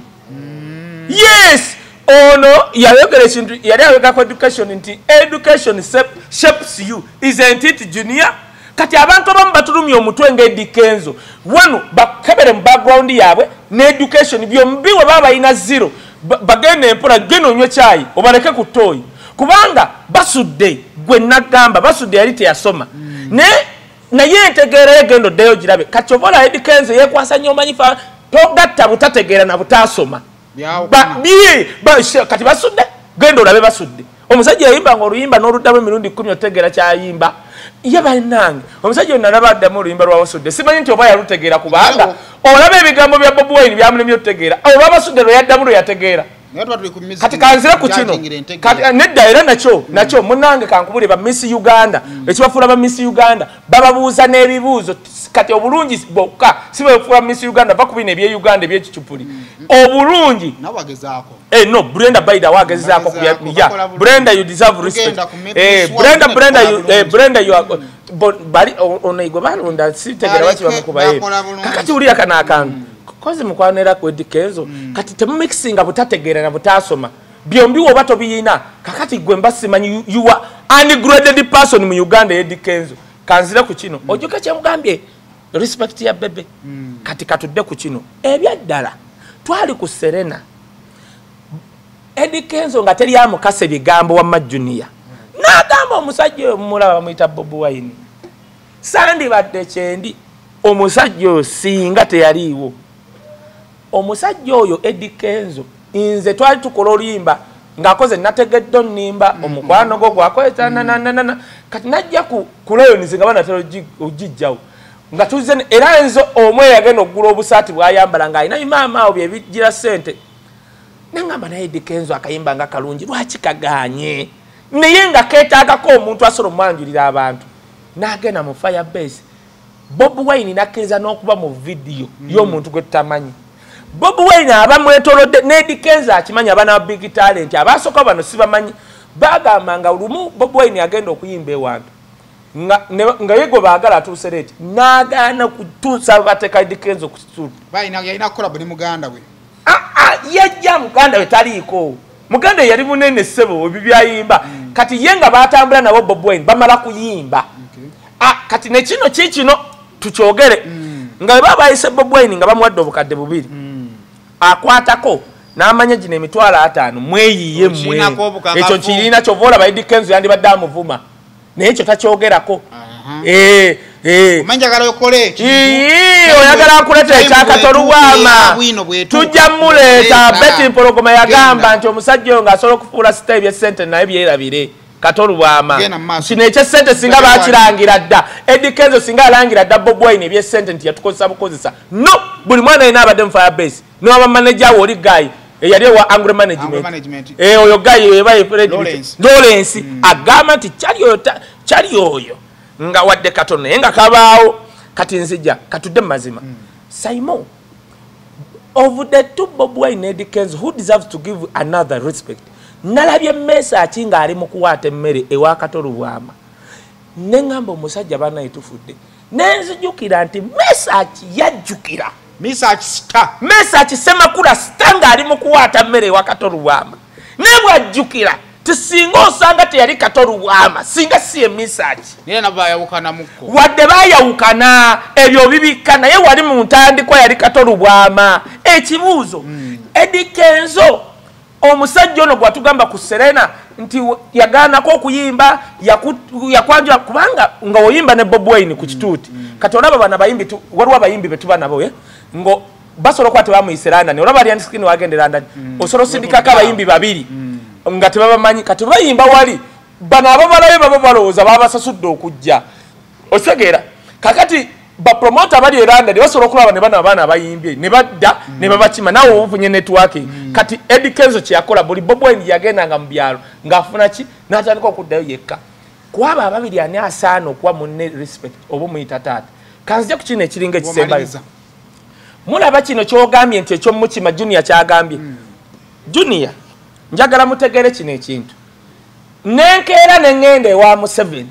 yes ono yayogera ekintu yali ayogera ku education nti education shapes you isn't it Junior kati abantu abamu batulumya omutwe ng'Eddie Kenzo wano bakebere mu background yaabwe ne education byombi we baba ina 0 bagende empola genda onywe kyayi obaleke ku ttooyi kubanga basudde gwe nagamba basudde yali teyasoma naye entegeera yegenda oddeyo girabe kati obola Eddie Kenzo yeekwasa nnyo omanyifa togatta butategeera na butasoma kati basudde genda olabe basudde omusajja yayimba ng'oluyimba n'oluddamu emirundi 10 otegeera kyayimba ye bannange omusajja ono nalaba addamu oluyimba lwabasudde simanyi nti oba yalutegeera kubanga olaba ebigambo bya Bobi Wine byamulemye otegeera oba basudde lwe yaddamu lwe yategeera kati kanzire ku kino nedda era nakyo munnange kankubule ba Miss Uganda ekibafuula ba Miss Uganda bababuuza n'ebibuuzo kati obulungi bokka si bwefuula Miss Uganda va ku bino ebye Uganda ebyekicupuli obulungi no Brenda Baida wagezaako ya Brenda you deserve respect Brenda you are bali onaigwe balunda sitegera baki bamukuba ye kakati ulira kana akantu koze mukwanera ku Eddie Kenzo kati temumixinga butategeera na butasoma byombi wo bato biyina kakati gwe mbasimanyi you are ungraded person mu Uganda Eddie Kenzo kanzira ku kino ojoka kyamugambye respect ya Bebe kati katudde ku kino ebyaddala twali ku Serena Eddie Kenzo nga teri amukase bigambo wa Junior n'agamba omusajja oyo mulaba bamuyita Bobi Wine sandi badde kyendi omusajja singa teyaliiwo omusajja oyo Eddie Kenzo inze twali tukola oluyimba ng'akoze nategedde onnimba omukwano gwo gwakoze kati najja ku Lions nga banatera ogijjawo nga tuze era nzo omwe yagenda okugula obusaati bwayambala nga alina maama awo bye bijjira ssente nengamba naye Eddie Kenzo akayimba nga kalungi lwaki kaganye naye nga keetaagako omuntu asobola omwanjulira abantu n'agenda mu Firebase Bob Wine nakkiriza n'okuba mu vidiyo y'omuntu gwe tutamanyi Bob Wine aba mwetolodde ne Eddie Kenzo akimanyi abana big talent abasooka bano sibamanyi bagamba nga olumu Bob Wine agenda okuyimba ewantu nga yego baagala atuuse leeti n'agaana kutuusa bateeka Eddie Kenzo ku kituutu yalina kukola buli muganda we yajja muganda we taliiko muganda yali munene ssebo ebyo byayimba kati ye nga batambula nabo Bob Wine bamala kuyimba kati nekino kikino tukyogere nga bwe bayise Bob Wine nga bamuwadde obukadde bubiri akwatako n'amanya gino emitwalo 5 mweyiye mmwe ekyo kirina kyova olaba Eddie Kenzo yandibadde amuvuma naye ekyo takyogerako omanjagala okole oyagala nkuleeta ekyakatoluwaama tujja muleeta Betty Mpologoma yagamba nti omusajja oyo ng'asobola okufuula sita ebyesente naye byerabire katoluwaama kino ekyesente singa bakirangira dda Eddie Kenzo singa alangira dda Bob Wine ebyesente nti yatukozesa bukozesa no buli mwana yina abadde mu Firebase n'abamanaja we oli gayi eyali ewa Anglo Management oyo gayi webaye Lawrence agamba nti kyali oyo nga wadde katono naye nga kabaawo kati nzija katudde mu mazima Simon of the two Bob Wine and Eddie Kenzo who deserves to give another respect nalabye message nga ali mu kuwaata emmere ewa katoluwaama nengamba omusajja banaye tufudde nenzijukira nti message yajjukira message semakula sita nga ali mu kuwaata mmere ewa katoluwaama naye bwajjukira tisinga osanga teyali katoluwaama singa si message wadde bayawukana ebyo bibikka naye wali mu ntandikwa yali katoluwaama ekibuuzo Eddie Kenzo omusajja ono gwatugamba ku Serena nti yagaanako okuyimba yakwanjula kubanga nga oyimba ne Bob Wine ku kituuti kati olaba bana bayimbi waliwo abayimbi betuba nabo ngo basobola okuba tebamuyise London olaba ali andiskini wagende London osobola osindikako abayimbi babiri nga tebabamanyi kati bayimba wali bano ababalayo baba balowooza babasasudde okujja osegeera kakati bapromota bali e London basobola okulaba ne bano abaana abayimbye ne badda ne babakima nawe obuvunye networking kati Eddie Kenzo kyakola buli Bob Wine yagendanga mu byalo ng'afuna ki n'atandika okuddayo yekka kwaba ababiri ani asaana okuwa munne respect oba muyita taata kanzija ku kino ekiringa ekisembayo mulaba kino kyogambye nti ekyomukima Junior kyagambye Junior njagala mutegere kino ekintu nenkeera neŋŋenda ewa Museveni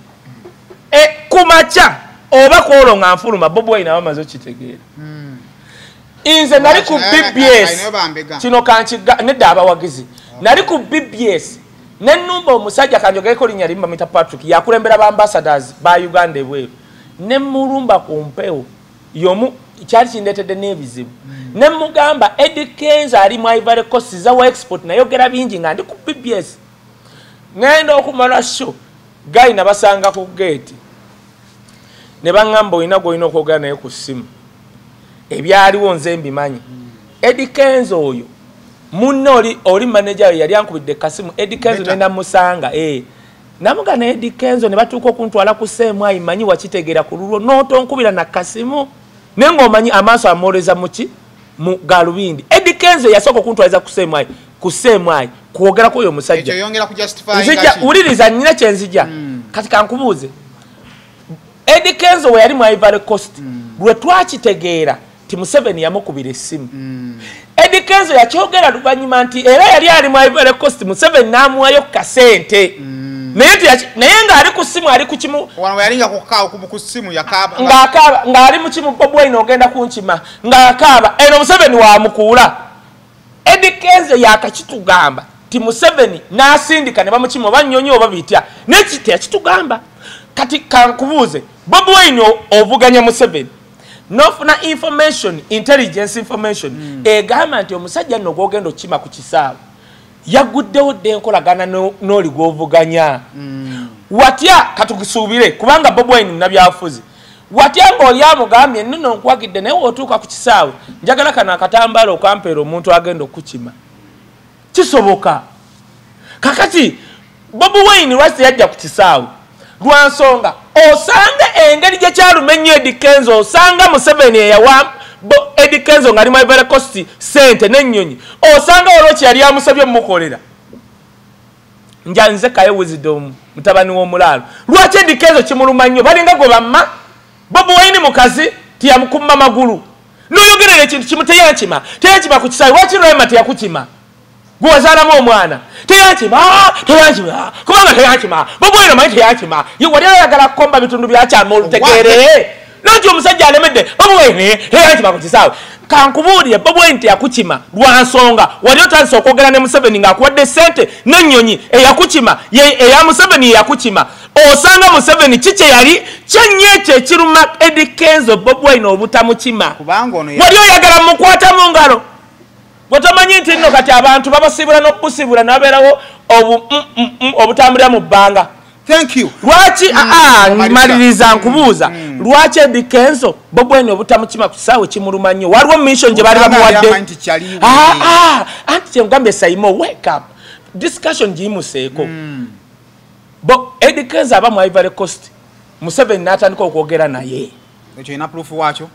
kumaca oba kwolwo nga nfuluma Bob Wine abamaze okitegeera nze nali ku BBS kino kankiga nedda abawagizi nali ku BBS nenumba omusajja kanjogereko linnya limba mita Patrick yakulembera ba ambassadors ba Uganda ebweru nemulumba ku mpewo yomu kyali kindetedde n'ebizibu nemugamba Eddie Kenzo ali mu Ivory Coast zawa export nayogera bingi nga ndi ku BBS ngenda okumala show gayi nabasanga ku gate ne bangamba oyina gwolina okwogera naye ku ssimu ebyaliwo nze mbimanyi Eddie Kenzo oyo munne oli manager we yali ankubidde kasimu Eddie Kenzo nenda musanga namugana Eddie Kenzo ne batuuka okuntwala ku seemu ayi manyi wakitegeera ku lulwo n'otonkubira na kasimu naye ng'omanyi amaaso amwoleza muki mu galubindi Eddie Kenzo yasooka okuntwaliza ku seemu ayi kwogerako oyo omusajja nzija wuliriza nnyina kyenzija kati kankubuuze Eddie Kenzo we yali mu Ivory Coast lwe twakitegeera ti Museveni yamukubira essimu Eddie Kenzo yakyogera luvannyuma nti era yali ali mu Ivory Coast Museveni n'amuwayo kasente naye ng'ali ku ssimu ali ku kimu ng'ali mu kimu Bob Wine ogenda kunkima ng'akaaba eno Museveni wamukuula Eddie Kenzo yakakitugamba ti Museveni n'asindika ne bamukima oba nnyonyi oba bitya nekiti yakitugamba kati kankubuuze Bob Wine ovuganya Museveni nofuna information intelligence information egamba nti omusajja nno gwogenda okima ku kisaawe yaguddewo dde enkolagana n'oli gw'ovuganya watya katugisuubire kubanga Bob Wine nabyafuzi watya ng'oli amugambye nno nkwagidde naye wootuuka ku kisaawe njagala kano akatambaala okampeera omuntu agenda okukima kisoboka kakati Bob Wine lwasi yajja ku kisaawe lwansonga osanga engeri gye kyalumenyo Eddie Kenzo osanga Museveni eyawa Eddie Kenzo nga ali mu Ivory Coast sente n'ennyonyi osanga olw'eki yali amusabye mukolera njanze kaye wisdom mutabani w'omulaalo lwaki Eddie Kenzo kimuluma nnyo balinga gwe bamma Bobi Wine mukazi tiyamukumma magulu n'oyogerera ekintu kimu teyakima ku kisaawe lwaki Rwema teyakukima gwe wazaalamu omwana teyakima kubanga teyakima Bobi Wine manyi teyakima wali ayagala kukomba bitundu byakyama olutegeere nanti omusajja alemedde Bobi Wine teyakima ku kisaawe kankubuulire Bobi Wine teyakukima lwansonga wali otandise okwogera ne Museveni ng'akuwadde ssente n'ennyonyi eyakukima eya Museveni eyakukima osanga Museveni kikye yali kyennyekyo ekiruma Eddie Kenzo Bobi Wine obutamukima wali oyagala mukwata mu ngalo bw'otomanyi nti nno kati abantu babasibula n'okubusibula n'abeerawo obutambulira mu bbanga lwaki maliriza nkubuuza lwaki Eddie Kenzo Bobi Wine obutamukima ku kisaawe kimuluma nnyo waliwo mission gye baali bamuwadde anti kyengambye Saimo wake up discussion giyimuseeko Eddie Kenzo aba mu Ivory Coast Museveni n'atandika okwogera naye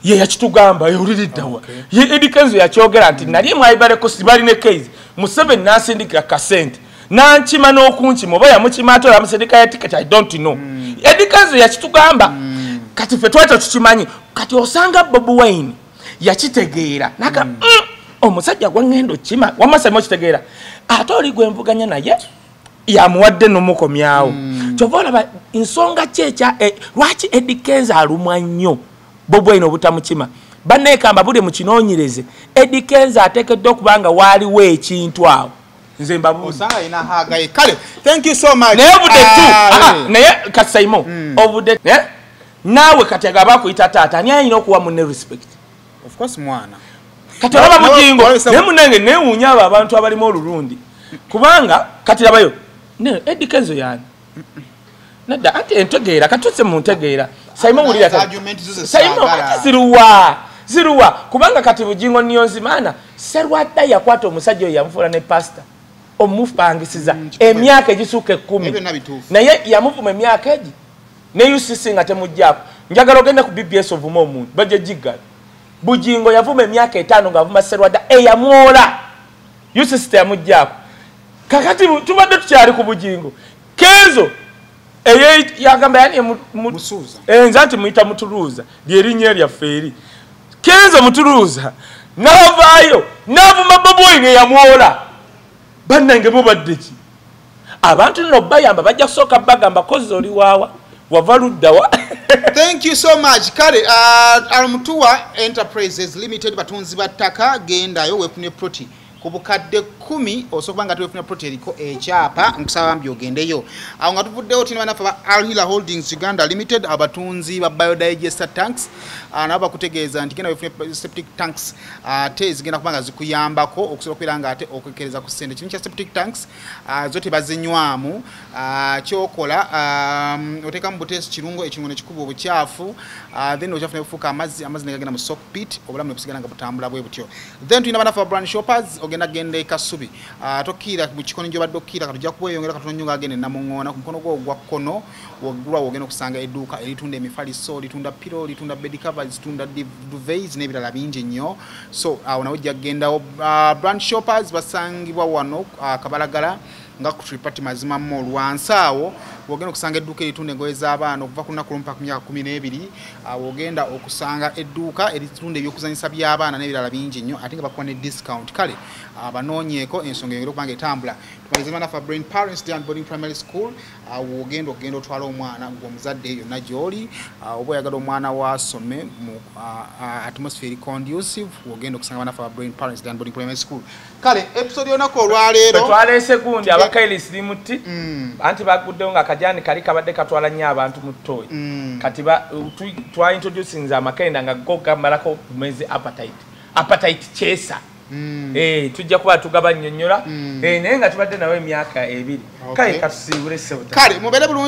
ye yakitugamba owuliriddawa ye Eddie Kenzo yakyogera nti nali mu Ivory Coast bali ne case Museveni n'asindikira kasente nankima n'okunkima oba yamukima ate olamusindika ya ticket I don't know Eddie Kenzo yakitugamba kati ffe twata tukimanyi kati osanga Bobi Wine yakitegeera naka omusajja gwangendo kima wamasema okitegeera ate oli gwe mvuganya naye yamuwadde n'omukomyawo kyova olaba ensonga kyekya lwaki Eddie Kenzo alumwa nnyo Bobi Wine obutamukima banneekamba buli mu kinoonyereze Eddie Kenzo ateekeddwa okubanga waaliwo ekintu awo nze mbabuuza thank you so much naye kati Saimo obudde naawe kati agaba akuyita taata ani ayina okuwa munne respect of course mwana kati olaba mujingo naye munange neewuunya abo abantu abalimu olulundi kubanga kati labayo Eddie Kenzo yani nadda ate entegeera katutse mu ntegeera Saimo wulira Saimo ate ziruwa kubanga kati bujingo niyo nzimana Serwadda yakwata omusajja oyo yamufuula ne pastor omufupangisiza emyaka egisuuka 10 naye yamuvuma emyaka egi ne UCC nga temujjaako njagala ogende ku BBS ovuma omuntu bajja jiggala bujingo yavuma emyaka 5 ng'avuma Serwadda eyamwola UCC teyamujjaako kakati tubadde tukyali ku bujingo Kenzo yagamba yani musuuza nze nti muyita Mutuluuza lyerinnya lyaffe eri Kenzo Mutuluuza n'avaayo n'avuma Bobi Wine yamwola bannange mubadde ki abantu nno bayamba bajja kusooka bagamba kozi oli waawa wava luddawa thank you so much kale Almutua Enterprises Limited batunzi battaka gendayo wefune proti ku bukadde 10 osobola nga tuwefuna proti eriko ekyapa nkusaba mbi ogendeyo awo nga tuvuddewo tina banafe ba Alhila Holdings Uganda Limited abatunzi ba biodigester tanks nabo bakutegeeza nti genda wefune septic tanks ate zigenda kubanga zikuyambako okusobola okubeera nga ate okwekereza ku ssente kino kya septic tanks zo tebazinywamu kyokola oteekamu buteesi kirungo ekirungo nekikuba obukyafu then obukyafu ne bufuuka amazzi negagenda mu sock pit obulamu ne busigala nga butambula bwe butyo then tulina banafe ba brand shoppers ogenda gende Kasubi tokkira mu kikono gyo badde okkira katujja kuweyongera katonnyunga agende namuŋŋoona ku mukono gwo ogwa kkono wogulwa wogenda okusanga edduuka eritunda emifaliso litunda pilo litunda bed covers litunda duvets n'ebirala bingi nnyo so awo nawe ojja kugendawo brand shoppers basangibwa wano Kabalagala nga ku tripati mazima mo lwansi awo wogenda okusanga edduuka eritunda engoye z'abaana okuva ku lunaku lumu paka ku myaka 12 wogenda okusanga edduuka eritunda ebyokuzanyisa by'abaana n'ebirala bingi nnyo ate nga bakuwa ne discount kale abanoonyeeko ensonga eyongera okubanga etambula tumalize banafa Brain Parents Day and Boarding Primary School wogenda okugenda otwala omwana ng'omuzadde yonna gy'oli oba oyagala omwana wasome mu atmosphere conducive wogenda okusanga banafa Brain Parents Day and Boarding Primary School kale episode yonako olwaleero twaleese gundi abakaili sirimuti anti baguddewo nga akajani kali kabadde katwala nnyo abantu mu ttooyi kati twa introducing amakenda nga go gamalako kumezi appetite chesa tujja kuba tugaba nnyonnyola naye nga tubadde nawe emyaka 2 kale katusiibule ssebo kale mubeere bulungi